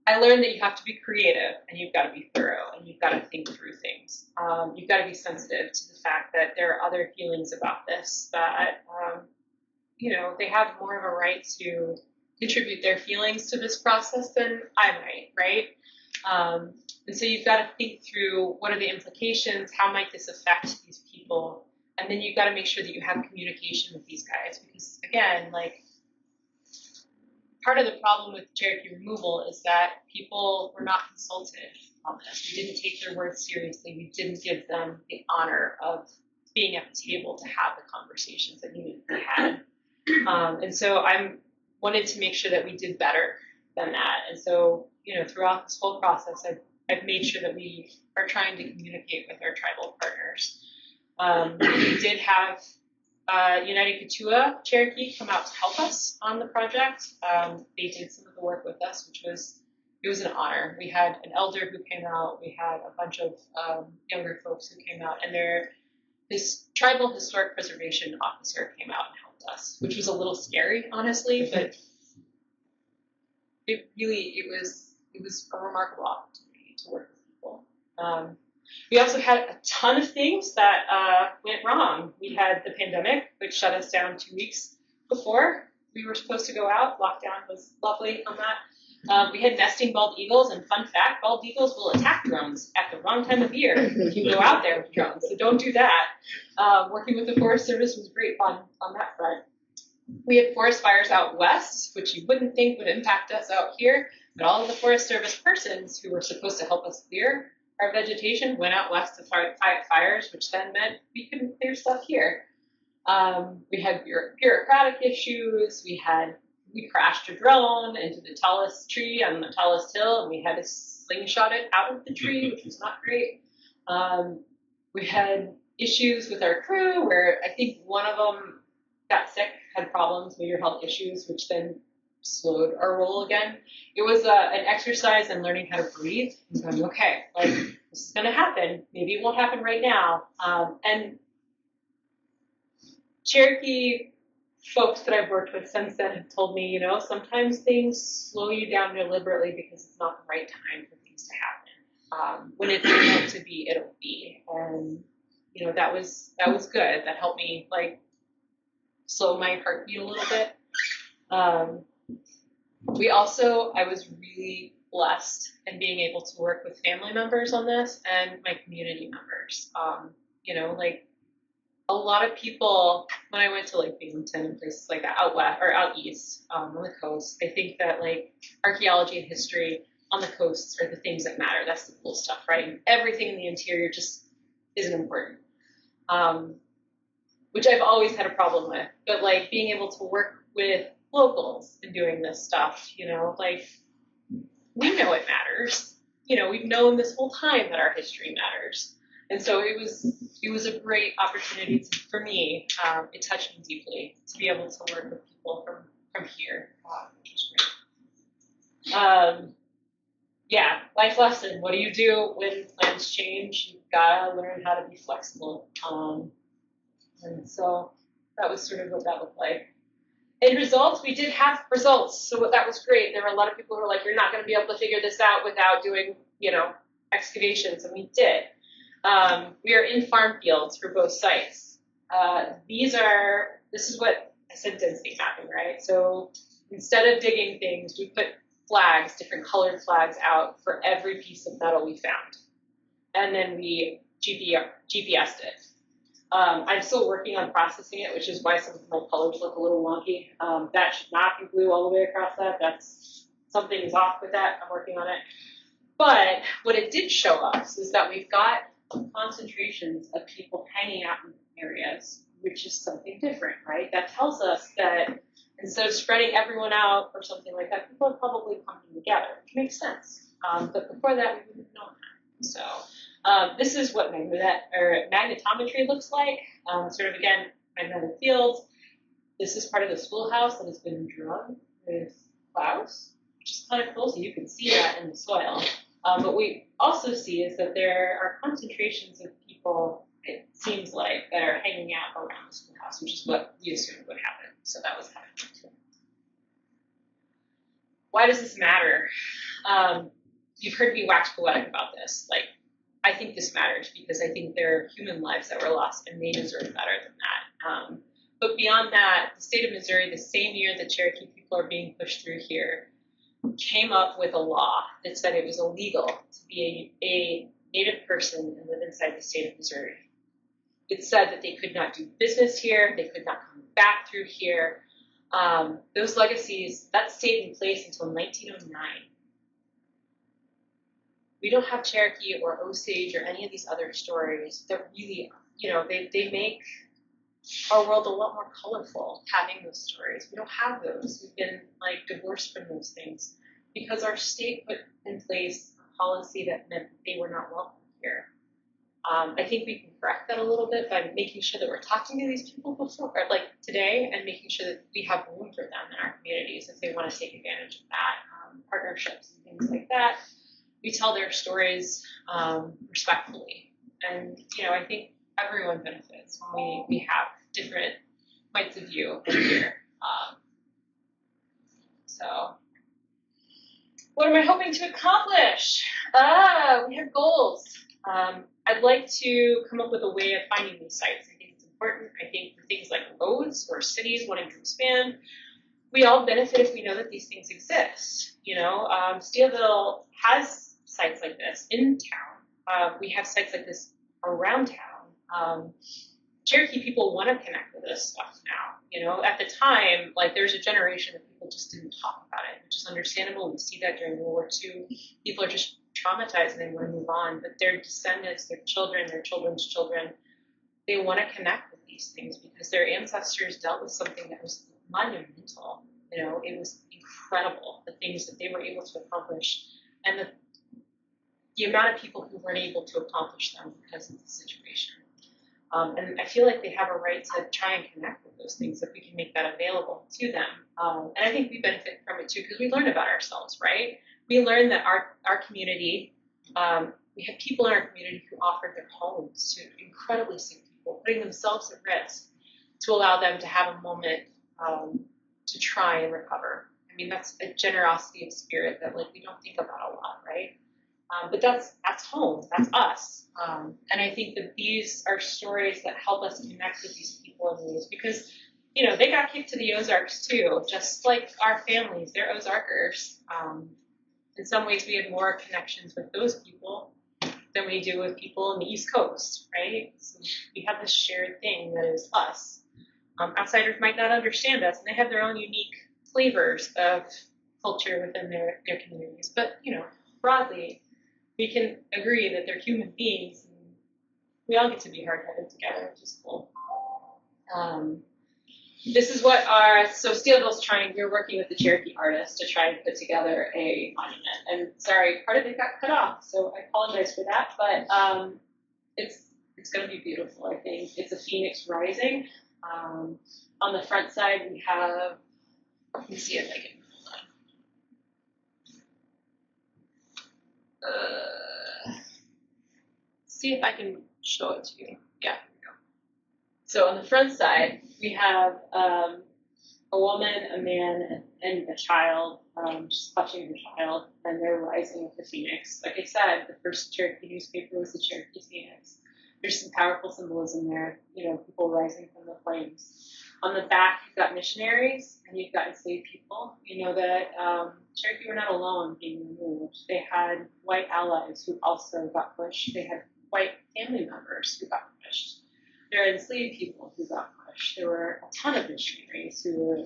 I learned that you have to be creative and you've got to be thorough and you've got to think through things. You've got to be sensitive to the fact that there are other feelings about this that, they have more of a right to contribute their feelings to this process than I might, right? And so you've got to think through what are the implications, how might this affect these people, and then you've got to make sure that you have communication with these guys because, again, like, part of the problem with Cherokee removal is that people were not consulted on this. We didn't take their words seriously. We didn't give them the honor of being at the table to have the conversations that needed to be had. And so I wanted to make sure that we did better than that. And so, throughout this whole process, I've made sure that we are trying to communicate with our tribal partners. We did have United Katua Cherokee come out to help us on the project. They did some of the work with us, it was an honor. We had an elder who came out, we had a bunch of younger folks who came out, and this tribal historic preservation officer came out and helped us, which was a little scary, honestly, but it was a remarkable opportunity to work with people. We also had a ton of things that went wrong. We had the pandemic, which shut us down 2 weeks before we were supposed to go out. Lockdown was lovely on that. We had nesting bald eagles, and fun fact, bald eagles will attack drones at the wrong time of year if you go out there with drones, so don't do that. Working with the Forest Service was great fun on that front. We had forest fires out west, which you wouldn't think would impact us out here, but all of the Forest Service persons who were supposed to help us clear our vegetation went out west to fight fires, which then meant we couldn't clear stuff here. We had bureaucratic issues. We crashed a drone into the tallest tree on the tallest hill, and we had to slingshot it out of the tree, which was not great. We had issues with our crew where I think one of them got sick, had problems, major health issues, which then slowed our roll again. It was an exercise in learning how to breathe and going, okay, like, this is going to happen. Maybe it won't happen right now. And Cherokee folks that I've worked with since then have told me, sometimes things slow you down deliberately because it's not the right time for things to happen. When it's meant to be, it'll be. And, that was good. That helped me, like, slow my heartbeat a little bit. I was really blessed in being able to work with family members on this and my community members. A lot of people, when I went to like Binghamton and places like that out west or out east on the coast, I think that like archaeology and history on the coasts are the things that matter. That's the cool stuff, right? Everything in the interior just isn't important, which I've always had a problem with. But like being able to work with locals and doing this stuff, like we know it matters. We've known this whole time that our history matters. And so it was a great opportunity for me. It touched me deeply to be able to work with people from here, which was great. Life lesson. What do you do when plans change? You've got to learn how to be flexible. And so that was sort of what that looked like. In results, we did have results. So that was great. There were a lot of people who were like, you're not going to be able to figure this out without doing, excavations. And we did. We are in farm fields for both sites. This is what I said density mapping, right? So instead of digging things, we put flags, different colored flags out for every piece of metal we found. And then we GPS'd it. I'm still working on processing it, which is why some of my colors look a little wonky. That should not be blue all the way across that. Something is off with that. I'm working on it. But what it did show us is that we've got concentrations of people hanging out in areas, which is something different, right? That tells us that instead of spreading everyone out or something like that, people are probably coming together, which makes sense. But before that, we wouldn't know that. So this is what magnetometry looks like. Sort of, again, magnetic fields. This is part of the schoolhouse that has been drawn with clouds, which is kind of cool, so you can see that in the soil. But we also see is that there are concentrations of people, it seems like, that are hanging out around the schoolhouse, which is what we assumed would happen. So that was happening too. Why does this matter? You've heard me wax poetic about this. Like, I think this matters because I think there are human lives that were lost and they deserve better than that. But beyond that, the state of Missouri, the same year that Cherokee people are being pushed through here, came up with a law that said it was illegal to be a Native person and live inside the state of Missouri. It said that they could not do business here, they could not come back through here. Those legacies, that stayed in place until 1909. We don't have Cherokee or Osage or any of these other stories that really, they make our world a lot more colorful having those stories. We don't have those. We've been divorced from those things because our state put in place a policy that meant that they were not welcome here. I think we can correct that a little bit by making sure that we're talking to these people before, today, and making sure that we have room for them in our communities if they want to take advantage of that, partnerships and things like that. We tell their stories respectfully, and I think everyone benefits when we have different points of view here. So, what am I hoping to accomplish? We have goals. I'd like to come up with a way of finding these sites. I think it's important. I think for things like roads or cities wanting to expand, we all benefit if we know that these things exist. Steelville has sites like this in town. We have sites like this around town. Cherokee people want to connect with this stuff now. At the time, there's a generation of people just didn't talk about it, which is understandable. We see that during World War II. People are just traumatized and they want to move on, but their descendants, their children, their children's children, they want to connect with these things because their ancestors dealt with something that was monumental. It was incredible, the things that they were able to accomplish, and the amount of people who weren't able to accomplish them because of the situation. And I feel like they have a right to try and connect with those things if we can make that available to them. And I think we benefit from it too because we learn about ourselves, right? We learn that our community, we have people in our community who offered their homes to incredibly sick people, putting themselves at risk to allow them to have a moment to try and recover. I mean, that's a generosity of spirit that we don't think about a lot, right? But that's home, that's us. And I think that these are stories that help us connect with these people in ways because, they got kicked to the Ozarks too, just like our families, they're Ozarkers. In some ways, we have more connections with those people than we do with people in the East Coast, right? So we have this shared thing that is us. Outsiders might not understand us, and they have their own unique flavors of culture within their communities. But, broadly, we can agree that they're human beings, and we all get to be hard-headed together, which is cool. This is what so Steelville's we're working with the Cherokee artist to try and put together a monument. And sorry, part of it got cut off, so I apologize for that, but it's going to be beautiful, I think. It's a phoenix rising. On the front side, we have, let me see if I can, see if I can show it to you. Yeah, here we go. So on the front side, we have a woman, a man, and a child just clutching her child, and they're rising with the phoenix. Like I said, the first Cherokee newspaper was the Cherokee Phoenix. There's some powerful symbolism there, people rising from the flames. On the back, you've got missionaries, and you've got enslaved people. You know that Cherokee were not alone being removed. They had white allies who also got pushed. They had white family members who got pushed. There are enslaved people who got pushed. There were a ton of missionaries who were,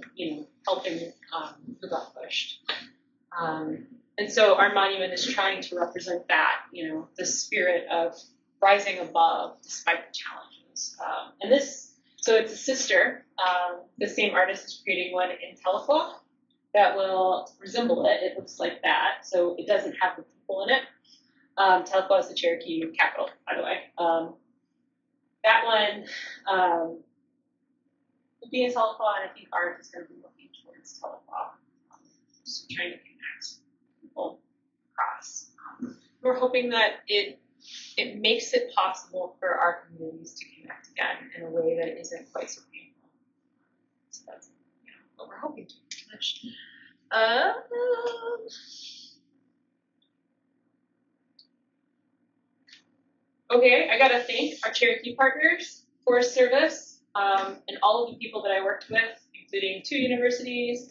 helping, who got pushed. And so our monument is trying to represent that, the spirit of rising above despite the challenges. So it's a sister. The same artist is creating one in Tahlequah that will resemble it. It looks like that. So it doesn't have the people in it. Tahlequah is the Cherokee capital, by the way. That one will be in Tahlequah, and I think art is going to be looking towards Tahlequah, just trying to connect people across. We're hoping that it makes it possible for our communities to connect again in a way that isn't quite so painful. So that's what we're hoping to accomplish. Okay, I gotta thank our Cherokee partners, Forest Service, and all of the people that I worked with, including 2 universities,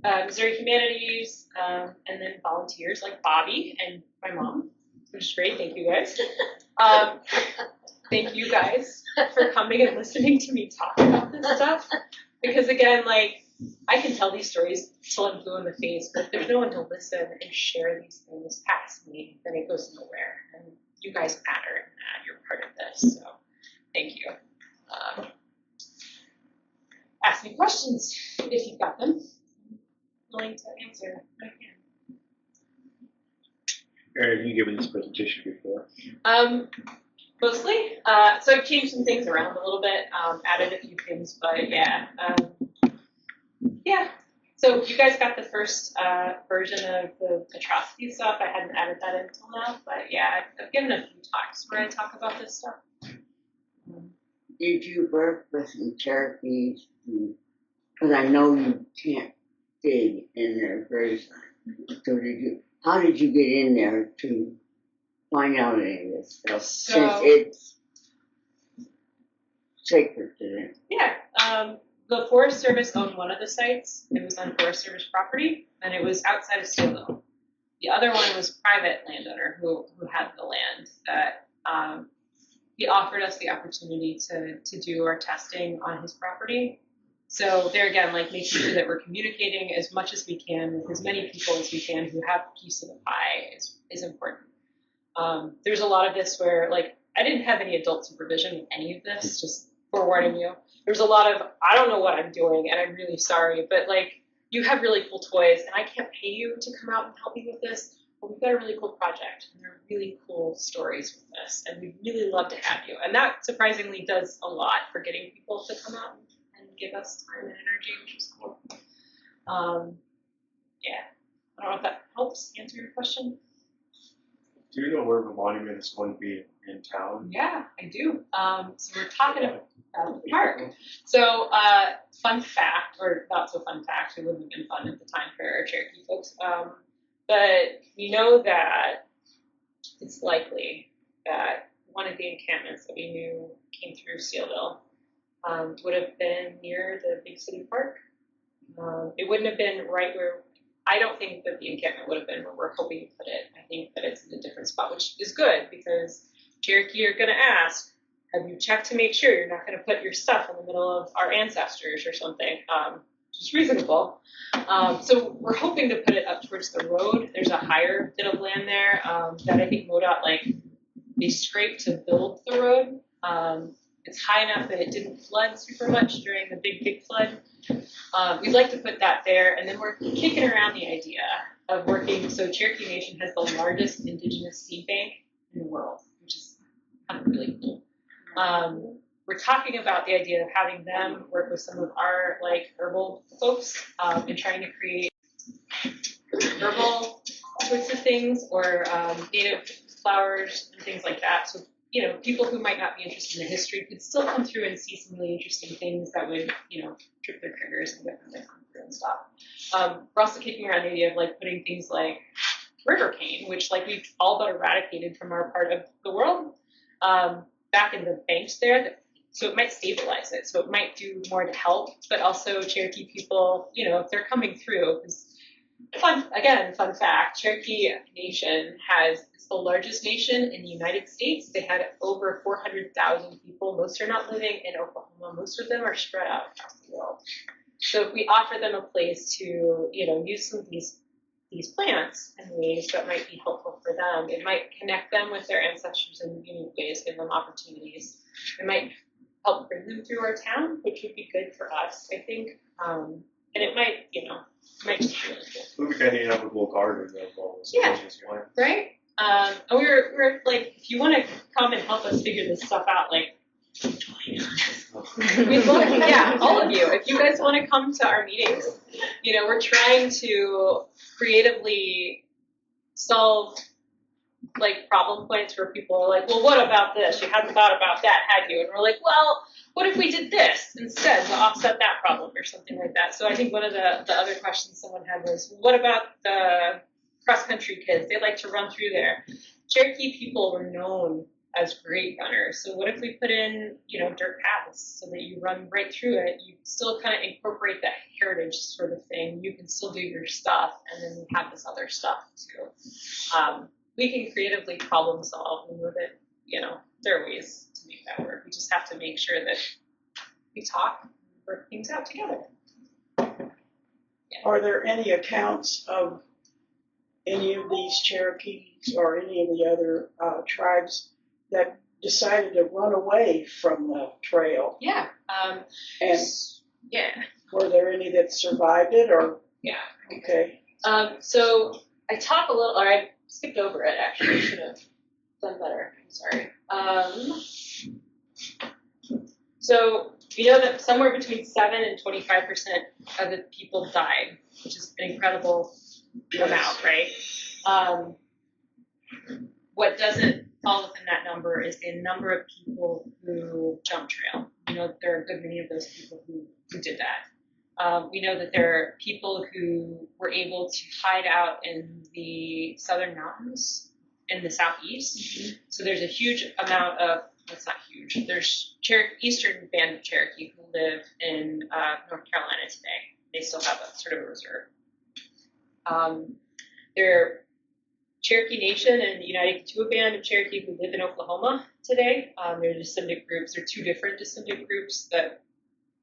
Missouri Humanities, and then volunteers like Bobby and my mom, which is great. Thank you guys. Thank you guys for coming and listening to me talk about this stuff. Because again, like, I can tell these stories till I'm blue in the face, but if there's no one to listen and share these things past me, then it goes nowhere. And you guys matter in that. You're part of this. So thank you. Ask me questions if you've got them. I'm willing to answer what I can. Erin, have you given this presentation before? Mostly. So I've changed some things around a little bit, added a few things, but yeah. Yeah. So you guys got the first version of the atrocity stuff. I hadn't added that until now, but yeah, I've given a few talks where I talk about this stuff. Did you work with some Cherokees? Because I know you can't dig in their graves. So how did you get in there to find out any of this stuff? Since it's sacred to them. Yeah. The Forest Service owned one of the sites. It was on Forest Service property, and it was outside of Steelville. The other one was private landowner who had the land that he offered us the opportunity to do our testing on his property. So there again, like making sure that we're communicating as much as we can with as many people as we can who have a piece of the pie is important. There's a lot of this where, like, I didn't have any adult supervision with any of this, just forewarning you. There's a lot of, I don't know what I'm doing, and I'm really sorry, but, like, you have really cool toys, and I can't pay you to come out and help me with this, but we've got a really cool project, and there are really cool stories with this, and we'd really love to have you. And that, surprisingly, does a lot for getting people to come out and give us time and energy, which is cool. Yeah. I don't know if that helps answer your question. Do you know where the monument is going to be in town? Yeah, I do. So we're talking about the park. So fun fact, or not so fun fact, it wouldn't have been fun at the time for our Cherokee folks, but we know that it's likely that one of the encampments that we knew came through Steelville would have been near the big city park. It wouldn't have been right where, I don't think that the encampment would have been where we're hoping to put it. I think that it's in a different spot, which is good because Cherokee are going to ask, have you checked to make sure you're not going to put your stuff in the middle of our ancestors or something, which is reasonable. So we're hoping to put it up towards the road. There's a higher bit of land there that I think MoDOT, like, they scraped to build the road. It's high enough that it didn't flood super much during the big flood. We'd like to put that there, and then we're kicking around the idea of working. So Cherokee Nation has the largest indigenous seed bank in the world, which is really cool. We're talking about the idea of having them work with some of our, like, herbal folks and trying to create herbal sorts of things or native flowers and things like that. So, you know, people who might not be interested in the history could still come through and see some really interesting things that would, you know, trip their triggers and get them to come through and stuff. We're also kicking around the idea of, like, putting things like river cane, which, like, we've all but eradicated from our part of the world, back in the banks there. So it might stabilize it. So it might do more to help, but also Cherokee people, you know, if they're coming through, because fun fact, Cherokee Nation it's the largest nation in the United States. They had over 400,000 people. Most are not living in Oklahoma. Most of them are spread out across the world. So if we offer them a place to, you know, use some of these plants in ways that might be helpful for them, it might connect them with their ancestors in unique ways, give them opportunities. It might help bring them through our town, which would be good for us, I think. And it might, you know, might just be really cool. We kind of end up with a little garden of all this. Yeah. Right? And we're like, if you want to come and help us figure this stuff out, like, join us. We'd love, yeah, all of you. If you guys want to come to our meetings, you know, we're trying to creatively solve, like, problem points where people are like, well, what about this? You hadn't thought about that, had you? And we're like, well, what if we did this instead to offset that problem or something like that? So I think one of the other questions someone had was, what about the cross-country kids? They like to run through there. Cherokee people were known as great runners. So what if we put in, dirt paths so that you run right through it? You still kind of incorporate that heritage sort of thing. You can still do your stuff, and then we have this other stuff too. We can creatively problem solve, and with it, there are ways to make that work. We just have to make sure that we talk, and work things out together. Are there any accounts of any of these Cherokees or any of the other tribes that decided to run away from the trail? Yeah. And yeah. were there any that survived it, or? Yeah. Okay. So I talk a little, or I skipped over it actually. I should have done better. I'm sorry. So we know that somewhere between 7 and 25% of the people died, which is an incredible amount, right? What doesn't fall within that number is the number of people who jump trail. There are a good many of those people who did that. We know that there are people who were able to hide out in the southern mountains in the southeast. Mm-hmm. So there's a huge amount of, it's not huge, there's eastern band of Cherokee who live in North Carolina today. They still have a sort of a reserve. There are Cherokee Nation and the United Kituwa Band of Cherokee who live in Oklahoma today. They're descendant groups. They're two different descendant groups that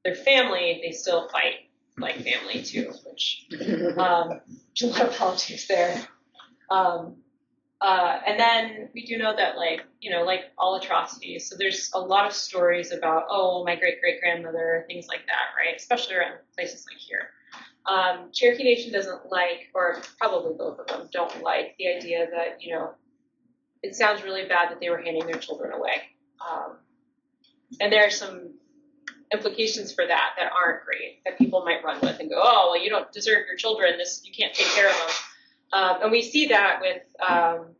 their family, they still fight like family too, which there's a lot of politics there. And then we do know that, like all atrocities, so there's a lot of stories about, my great-great-grandmother, things like that, right? Especially around places like here. Cherokee Nation doesn't like, or probably both of them don't like, the idea that, it sounds really bad that they were handing their children away. And there are some implications for that aren't great, that people might run with and go, you don't deserve your children, you can't take care of them. And we see that with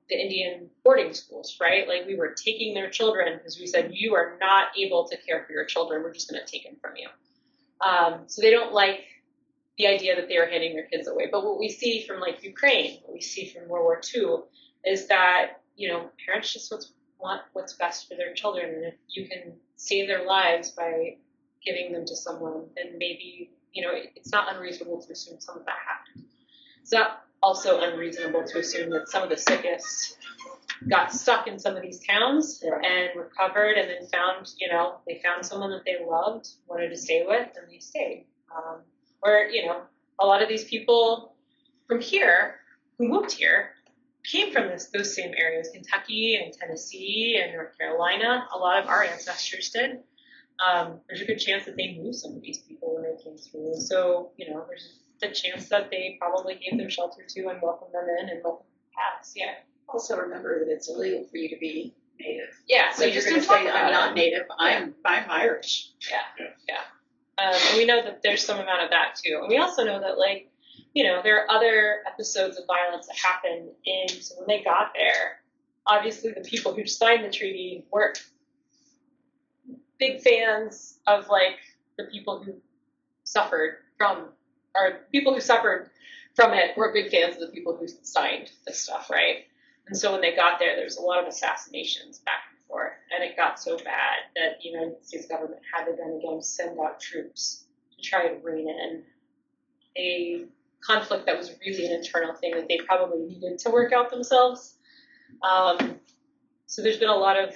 the Indian boarding schools, right? Like, we were taking their children because we said, you are not able to care for your children, we're just going to take them from you. So they don't like the idea that they were handing their kids away. But what we see from Ukraine, what we see from World War II, is that, parents just want what's best for their children. And if you can save their lives by giving them to someone, then maybe, it's not unreasonable to assume some of that happened. It's not also unreasonable to assume that some of the sickest got stuck in some of these towns and recovered, and then found, they found someone that they loved, wanted to stay with, and they stayed. Or, a lot of these people from here who moved here came from those same areas, Kentucky and Tennessee and North Carolina. A lot of our ancestors did. There's a good chance that they knew some of these people when they came through. So, there's the chance that they probably gave them shelter too and welcomed them in and let them pass. Yeah. Also remember that it's illegal for you to be Native. Yeah. So you're going to say, I'm not Native, I'm Irish. Yeah. And we know that there's some amount of that too. And we also know that, there are other episodes of violence that happened so when they got there, obviously the people who signed the treaty weren't big fans of, the people who suffered from, or people who suffered from it were big fans of the people who signed this stuff, right? And so when they got there was a lot of assassinations back and forth, and it got so bad that the United States government had to then again send out troops to try and rein in a conflict that was really an internal thing that they probably needed to work out themselves. So there's been a lot of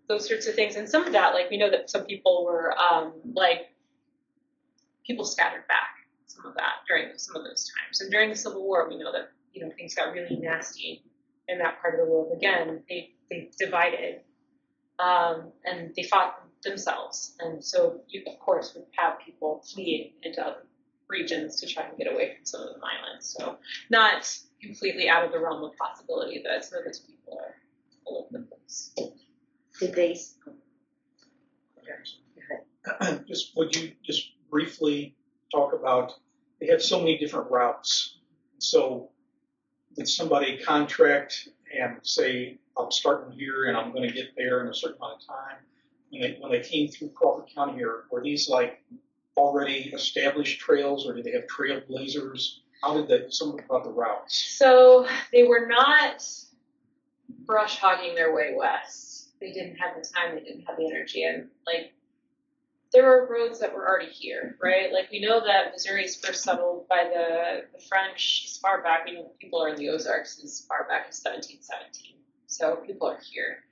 those sorts of things, and some of that, we know that some people were, people scattered back, some of that during some of those times. And during the Civil War, we know that, things got really nasty in that part of the world. Again, they divided, and they fought themselves. And so you, of course, would have people fleeing into other regions to try and get away from some of the violence. So not completely out of the realm of possibility that some of those people are all over the place. Did they? Would you just briefly talk about, they had so many different routes. So did somebody contract and say, I'm starting here and I'm going to get there in a certain amount of time? When they came through Crawford County here, were these already established trails, or did they have trailblazers? How did they, something about the routes? So they were not brush hogging their way west. they didn't have the time, they didn't have the energy, and like there were roads that were already here, right? Like we know that Missouri is first settled by the French as far back. We know people are in the Ozarks as far back as 1717, so people are here.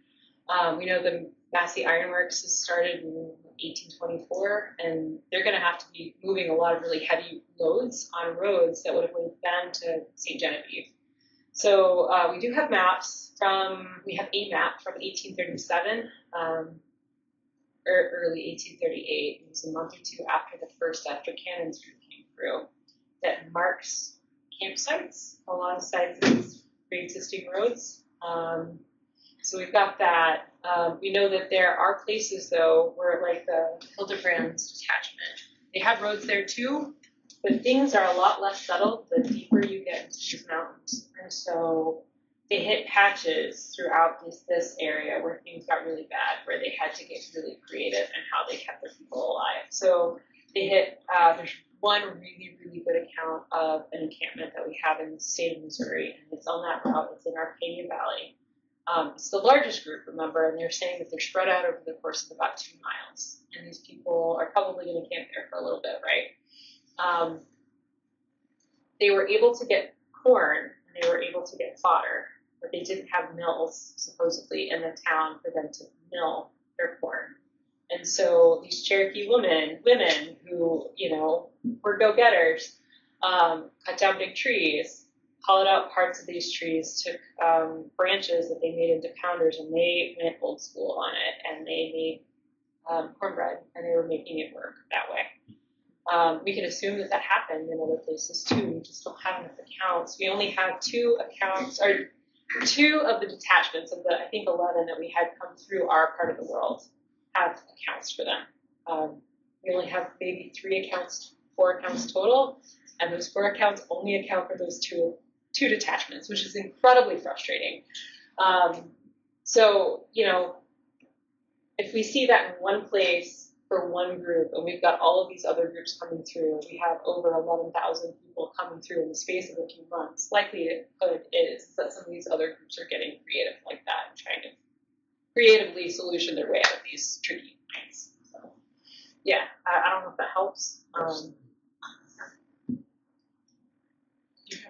We know the Massey Ironworks is started in 1824, and they're going to have to be moving a lot of really heavy loads on roads that would have linked them to St. Genevieve. So we do have maps we have a map from 1837, or early 1838. It was a month or two after Cannon's group came through, that marks campsites alongside these pre-existing roads. So we've got that. We know that there are places, though, where like the Hildebrands detachment, they have roads there too, but things are a lot less settled the deeper you get into these mountains. And so they hit patches throughout this area where things got really bad, where they had to get really creative in how they kept their people alive. So they hit, there's one really, really good account of an encampment that we have in the state of Missouri, and it's on that route. It's in Arcadia Valley. It's the largest group, remember, and they're saying that they're spread out over the course of about 2 miles. And these people are probably going to camp there for a little bit, right? They were able to get corn, and they were able to get fodder, but they didn't have mills, supposedly, in the town for them to mill their corn. And so these Cherokee women who, were go-getters, cut down big trees, hollowed out parts of these trees, took branches that they made into pounders, and they went old school on it, and they made cornbread, and they were making it work that way. We can assume that happened in other places too. We just don't have enough accounts. We only have 2 accounts, or 2 of the detachments of the, I think, 11 that we had come through our part of the world have accounts for them. We only have maybe 4 accounts total, and those 4 accounts only account for those two detachments, which is incredibly frustrating. So, if we see that in one place for one group, and we've got all of these other groups coming through, we have over 11,000 people coming through in the space of a few months, likelihood is that some of these other groups are getting creative like that and trying to creatively solution their way out of these tricky points. So, yeah, I don't know if that helps.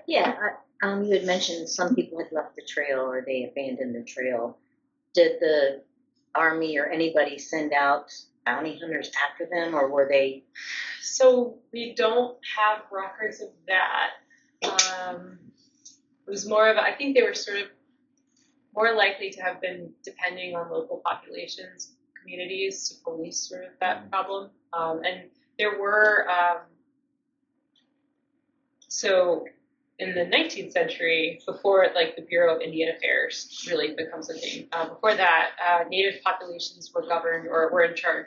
Yeah, you had mentioned some people had left the trail or they abandoned the trail. Did the Army or anybody send out bounty hunters after them, or were they? So we don't have records of that. It was more of, I think they were sort of more likely to have been depending on local populations, communities to police sort of that problem. And there were, so in the 19th century, before like the Bureau of Indian Affairs really becomes a thing, before that, Native populations were governed or were in charge.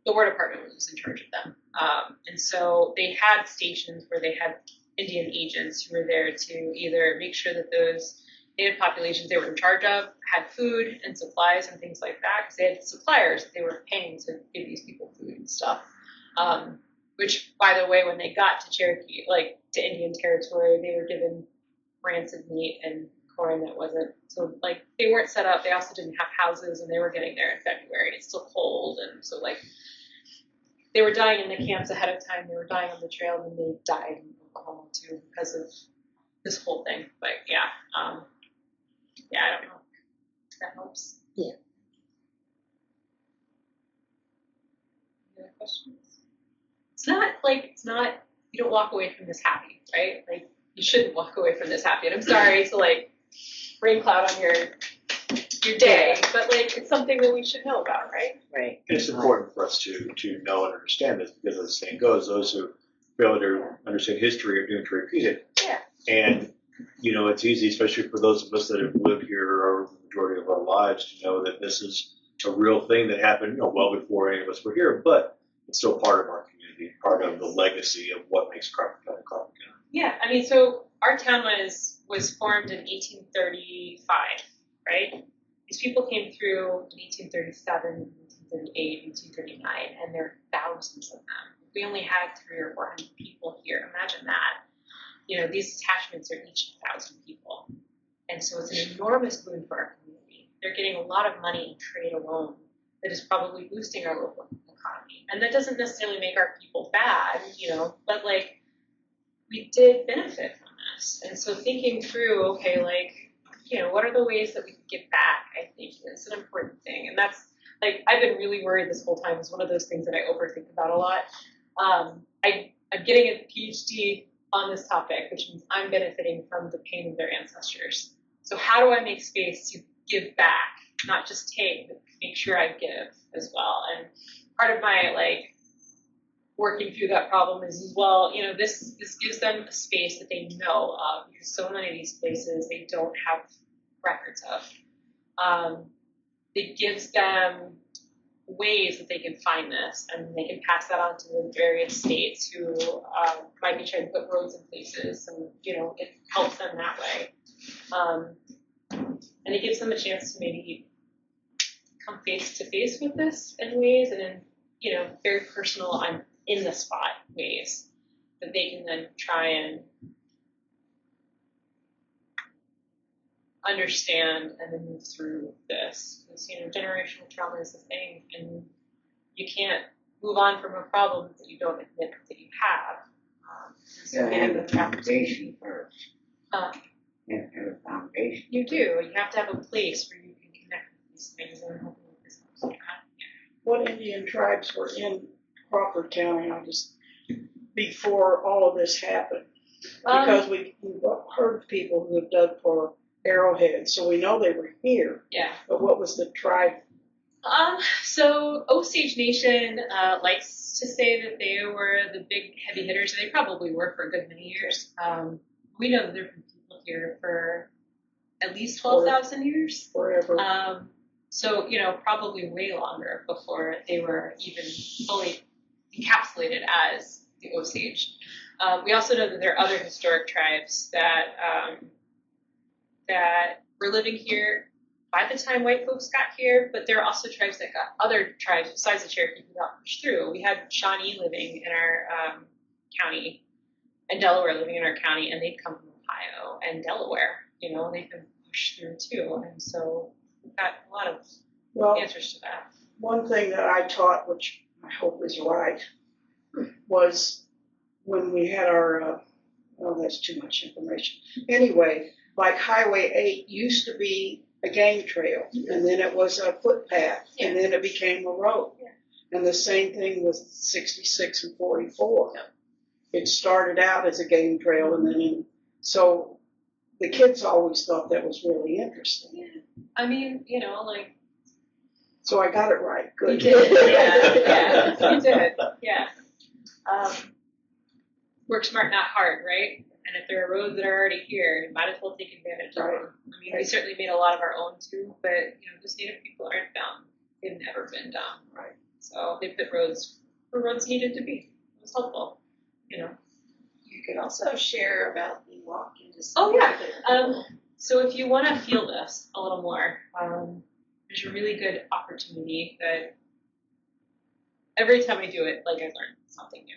The War Department was in charge of them. And so they had stations where they had Indian agents who were there to either make sure that those Native populations they were in charge of had food and supplies and things like that, because they had suppliers that they were paying to give these people food and stuff. Which, by the way, when they got to Cherokee, like to Indian territory, they were given rancid meat and corn that wasn't, so like they weren't set up. They also didn't have houses, and they were getting there in February, and it's still cold, and so like they were dying in the camps ahead of time. They were dying on the trail, and then they died in Oklahoma too because of this whole thing. But yeah, I don't know if that helps. Yeah. Any other questions? It's not, you don't walk away from this happy, right? Like, you shouldn't walk away from this happy. And I'm sorry to, like, rain cloud on your day, but, like, it's something that we should know about, right? Right. It's important for us to know and understand this, because as the saying goes, those who fail to understand history are doomed to repeat it. Yeah. And, it's easy, especially for those of us that have lived here our majority of our lives, to know that this is a real thing that happened, well before any of us were here, but it's still part of our community, part of the legacy of what makes Crawford County Crawford County. Yeah, I mean, so our town was formed in 1835, right? These people came through in 1837, 1838, 1839, and there are thousands of them. If we only had 300 or 400 people here, imagine that. These detachments are each 1,000 people. And so it's an enormous boon for our community. they're getting a lot of money in trade alone that is probably boosting our local economy. And that doesn't necessarily make our people bad, but like we did benefit from this. And so thinking through, okay, like, what are the ways that we can give back, I think is an important thing. And that's like, I've been really worried this whole time. It's one of those things that I overthink about a lot. I'm getting a PhD on this topic, which means I'm benefiting from the pain of their ancestors. So how do I make space to give back, not just take, but make sure I give as well? And part of my like working through that problem is as well, this gives them a space that they know of, because so many of these places they don't have records of. It gives them ways that they can find this, and they can pass that on to the various states who might be trying to put roads in places, and it helps them that way. And it gives them a chance to maybe come face to face with this in ways, and in very personal, I'm in the spot ways that they can then try and understand and then move through this. Because generational trauma is a thing, and you can't move on from a problem that you don't admit that you have. So have a foundation first. You have to have a foundation. You do. You have to have a place where you can connect with these things and help with this. What Indian tribes were in Crawford County before all of this happened? Because we've heard people who have dug for arrowheads, so we know they were here. Yeah. But what was the tribe? So Osage Nation likes to say that they were the big heavy hitters, and they probably were for a good many years. We know that there have been people here for at least 12,000 years. Forever. So, probably way longer before they were even fully encapsulated as the Osage. We also know that there are other historic tribes that were living here by the time white folks got here, but there are also tribes that got other tribes besides the Cherokee who got pushed through. We had Shawnee living in our county, and Delaware living in our county, and they'd come from Ohio and Delaware. They've been pushed through too, and so we've got a lot of answers to that. One thing that I taught, which I hope is right, was when we had our, that's too much information. Anyway, like Highway 8 used to be a game trail, and then it was a footpath, and then it became a road. Yeah. And the same thing with 66 and 44. Yeah. It started out as a game trail, and then so the kids always thought that was really interesting. Yeah. I mean, So I got it right. Good. You did. Yeah, you did. Yeah. Work smart, not hard, right? And if there are roads that are already here, you might as well take advantage of them. I mean, we certainly made a lot of our own too, but just Native people aren't dumb. They've never been dumb. Right. So they put roads where roads needed to be. It was helpful. You could also share about the walk into So if you want to feel this a little more, there's a really good opportunity that every time I do it, I learn something new.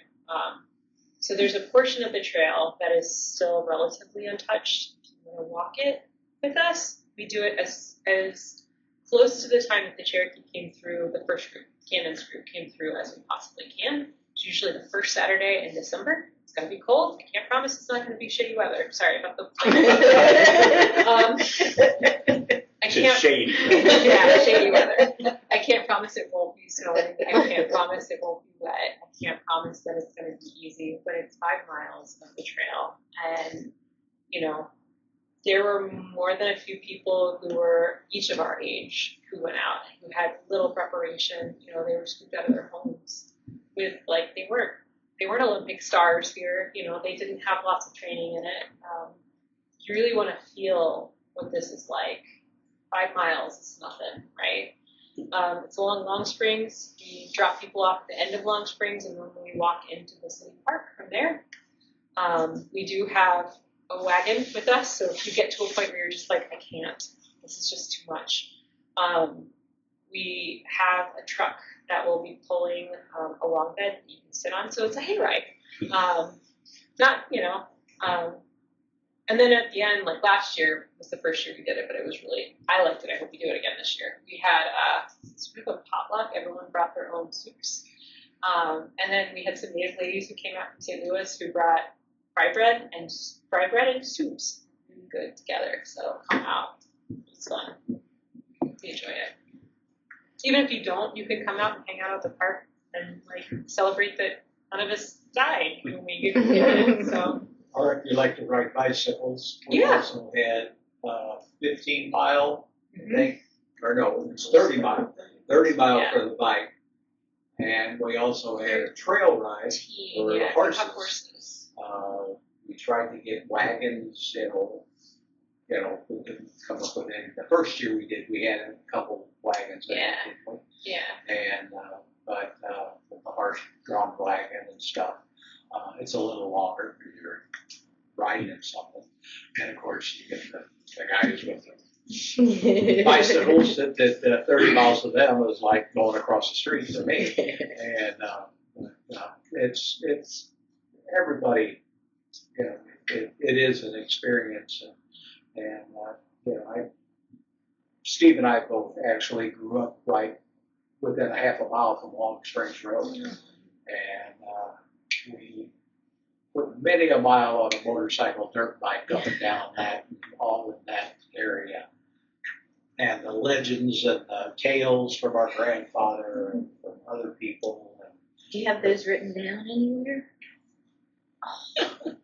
So there's a portion of the trail that is still relatively untouched. If you want to walk it with us, we do it as close to the time that the Cherokee came through, the first group, Cannon's group came through as we possibly can. It's usually the first Saturday in December. It's going to be cold. I can't promise it's not going to be shitty weather. Sorry about the I can't. Shady. Yeah, shady weather. I can't promise it won't be snowing. I can't promise it won't be wet. I can't promise that it's going to be easy, but it's 5 miles of the trail. And, there were more than a few people who were each of our age who went out, who had little preparation. They were scooped out of their homes with, they weren't Olympic stars here. They didn't have lots of training in it. You really want to feel what this is like. 5 miles is nothing, right? It's along Long Springs. We drop people off at the end of Long Springs, and then we walk into the city park from there. We do have a wagon with us, so if you get to a point where you're just like, I can't, this is just too much, we have a truck that will be pulling a long bed that you can sit on, so it's a hayride. And then at the end, like last year was the first year we did it, but it was really, I liked it. I hope we do it again this year. We had sort of a potluck. Everyone brought their own soups. And then we had some native ladies who came out from St. Louis who brought fry bread and soups. Really good together. So come out. It's fun. We enjoy it. Even if you don't, you can come out and hang out at the park and like celebrate that none of us died when we did it. So. Or if you like to ride bicycles, we Yeah. also had 15-mile, Mhm. I think, or no, it was 30 mile Yeah. for the bike. And we also had a trail ride for the Yeah, horses. We tried to get wagons, we couldn't come up with any. The first year we had a couple wagons. Yeah. didn't we? Yeah. And, but with the horse-drawn wagon and stuff, it's a little longer because you're riding in something. And of course, you get the guys with the bicycles that 30 miles to them was like going across the street to me. And it's everybody, it is an experience. And Steve and I both actually grew up right within a half a mile from Long Springs Road. And we put many a mile on a motorcycle, dirt bike up and down that, all in that area. And the legends and the tales from our grandfather and from other people. Do you have those written down anywhere? Oh,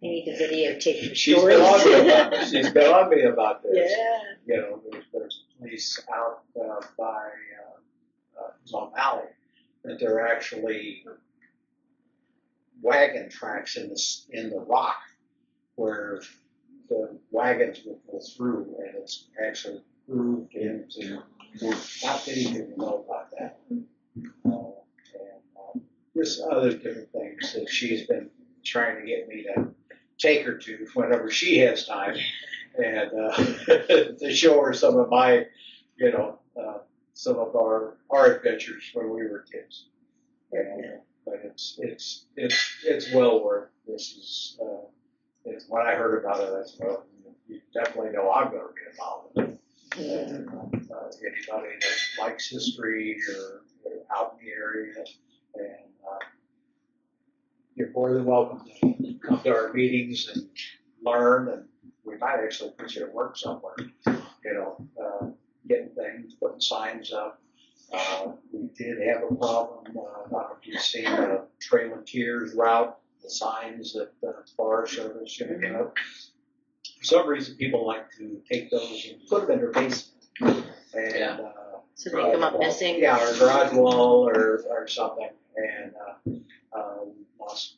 I need to videotape your She's stories. been on me about this. She's been on me about this. Yeah. There's a place out by it's on Valley that there are actually wagon tracks in the rock where the wagons will go through, and it's actually grooved into. Not many people know about that. Just other different things that she's been trying to get me to take her to whenever she has time, and to show her some of my, some of our adventures when we were kids. But it's well worth. This is when I heard about it. I said, well, you definitely know I'm going to be involved in it. Anybody that likes history or out in the area, and you're more than welcome to come to our meetings and learn, and we might actually put you to work somewhere, getting things, putting signs up. We did have a problem, I don't know if you've seen the Trail and Tears route, the signs that the Forest Service should get up. For some reason, people like to take those and put them in their basement. And, So they come up missing? Yeah, or garage wall or something. And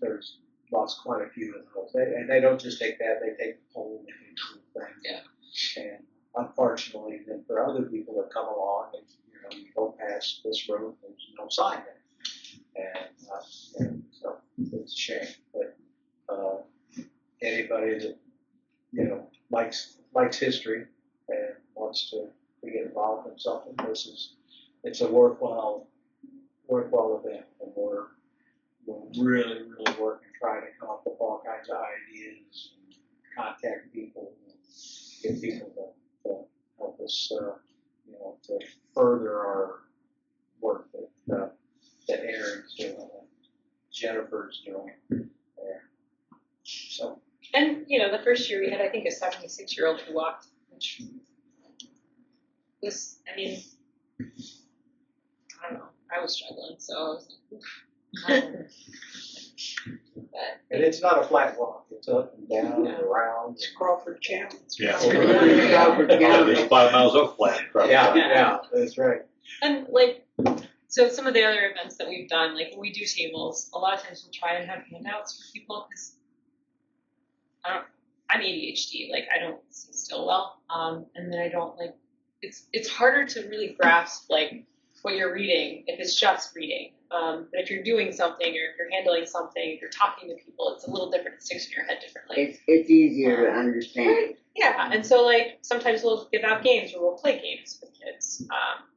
there's lost quite a few of those. And they don't just take that, they take the pole and they take the thing. Yeah. And unfortunately, then for other people that come along, you go past this road, there's no sign there. And so it's a shame. But anybody that, likes history and wants to get involved in something, it's a worthwhile event. And we're really, really working, trying to come up with all kinds of ideas and contact people and get people to help us, to further our work that Erin's doing and Jennifer's doing. So. And, the first year we had, I think, a 76-year-old who walked, which was, I don't know, I was struggling, so I was like, oof. And it's not a flat walk. It's up and down and around. It's Crawford County. Yeah. Crawford There's 5 miles of flat. Yeah, that's right. And, so some of the other events that we've done, like when we do tables, a lot of times we'll try and have handouts for people because I'm ADHD, I don't see still well, and then I don't it's harder to really grasp what you're reading if it's just reading. But if you're doing something or if you're handling something, if you're talking to people, it's a little different. It sticks in your head differently. It's easier to understand. Yeah, and so like sometimes we'll give out games or we'll play games with kids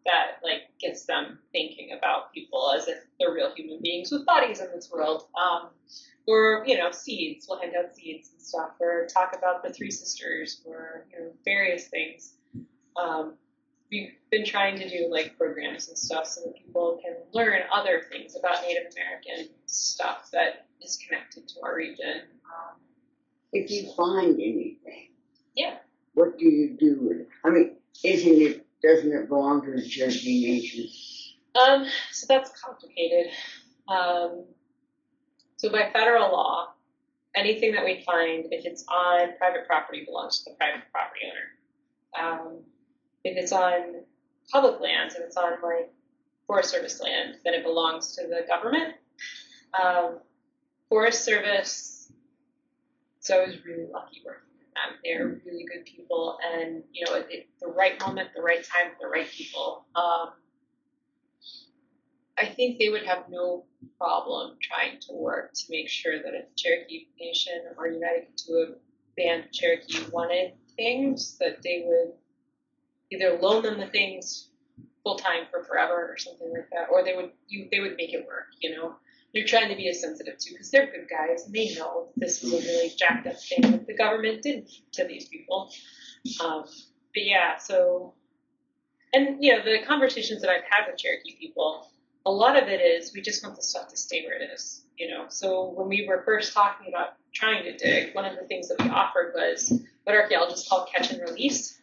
that like gets them thinking about people as if they're real human beings with bodies in this world. Or seeds. We'll hand out seeds and stuff, or talk about the Three Sisters, or various things. We've been trying to do like programs and stuff so that people can learn other things about Native American stuff that is connected to our region. If you find anything, Yeah. what do you do with it? I mean, doesn't it belong to the Cherokee Nation? So that's complicated. So by federal law, anything that we find, if it's on private property, belongs to the private property owner. If it's on public lands, if it's on like Forest Service land, then it belongs to the government. Forest Service, so I was really lucky working with them. They're really good people, and at the right moment, the right time, the right people. I think they would have no problem trying to work to make sure that if Cherokee Nation or United Kituwa Band Cherokee wanted things, that they would either loan them the things full time for forever or something like that, or they would make it work. They're trying to be as sensitive too, because they're good guys and they know this was a really jacked up thing that the government did to these people. But yeah, so, and the conversations that I've had with Cherokee people, a lot of it is we just want the stuff to stay where it is. So when we were first talking about trying to dig, one of the things that we offered was what archaeologists call catch and release.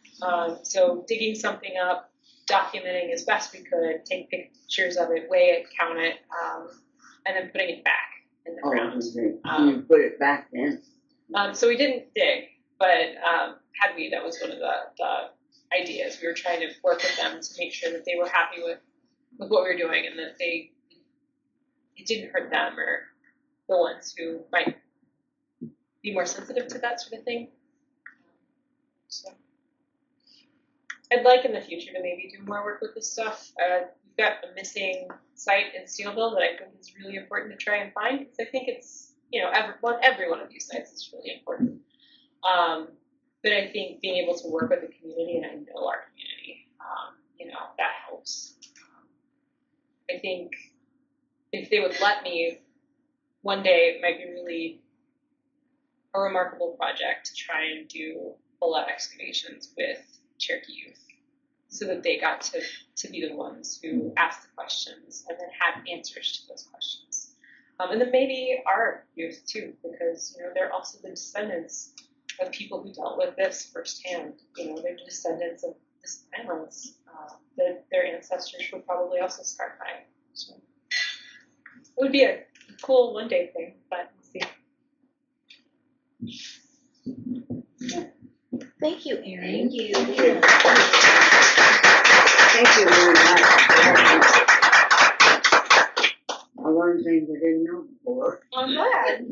So digging something up, documenting as best we could, take pictures of it, weigh it, count it, and then putting it back in the ground. You put it back then? So we didn't dig, but had we, that was one of the ideas. We were trying to work with them to make sure that they were happy with what we were doing, and that it didn't hurt them or the ones who might be more sensitive to that sort of thing. So I'd like in the future to maybe do more work with this stuff. We've got a missing site in Steelville that I think is really important to try and find, because I think it's, every one of these sites is really important. But I think being able to work with the community, and I know our community, that helps. I think if they would let me, one day it might be really a remarkable project to try and do full-out excavations with Cherokee youth, so that they got to be the ones who asked the questions and then had answers to those questions. And then maybe our youth too, because they're also the descendants of people who dealt with this firsthand. They're descendants of this violence that their ancestors would probably also scarred by. So it would be a cool one-day thing, but we'll see. Thank you, Erin. Thank you. Thank you very much. I learned things I didn't know before. I'm glad.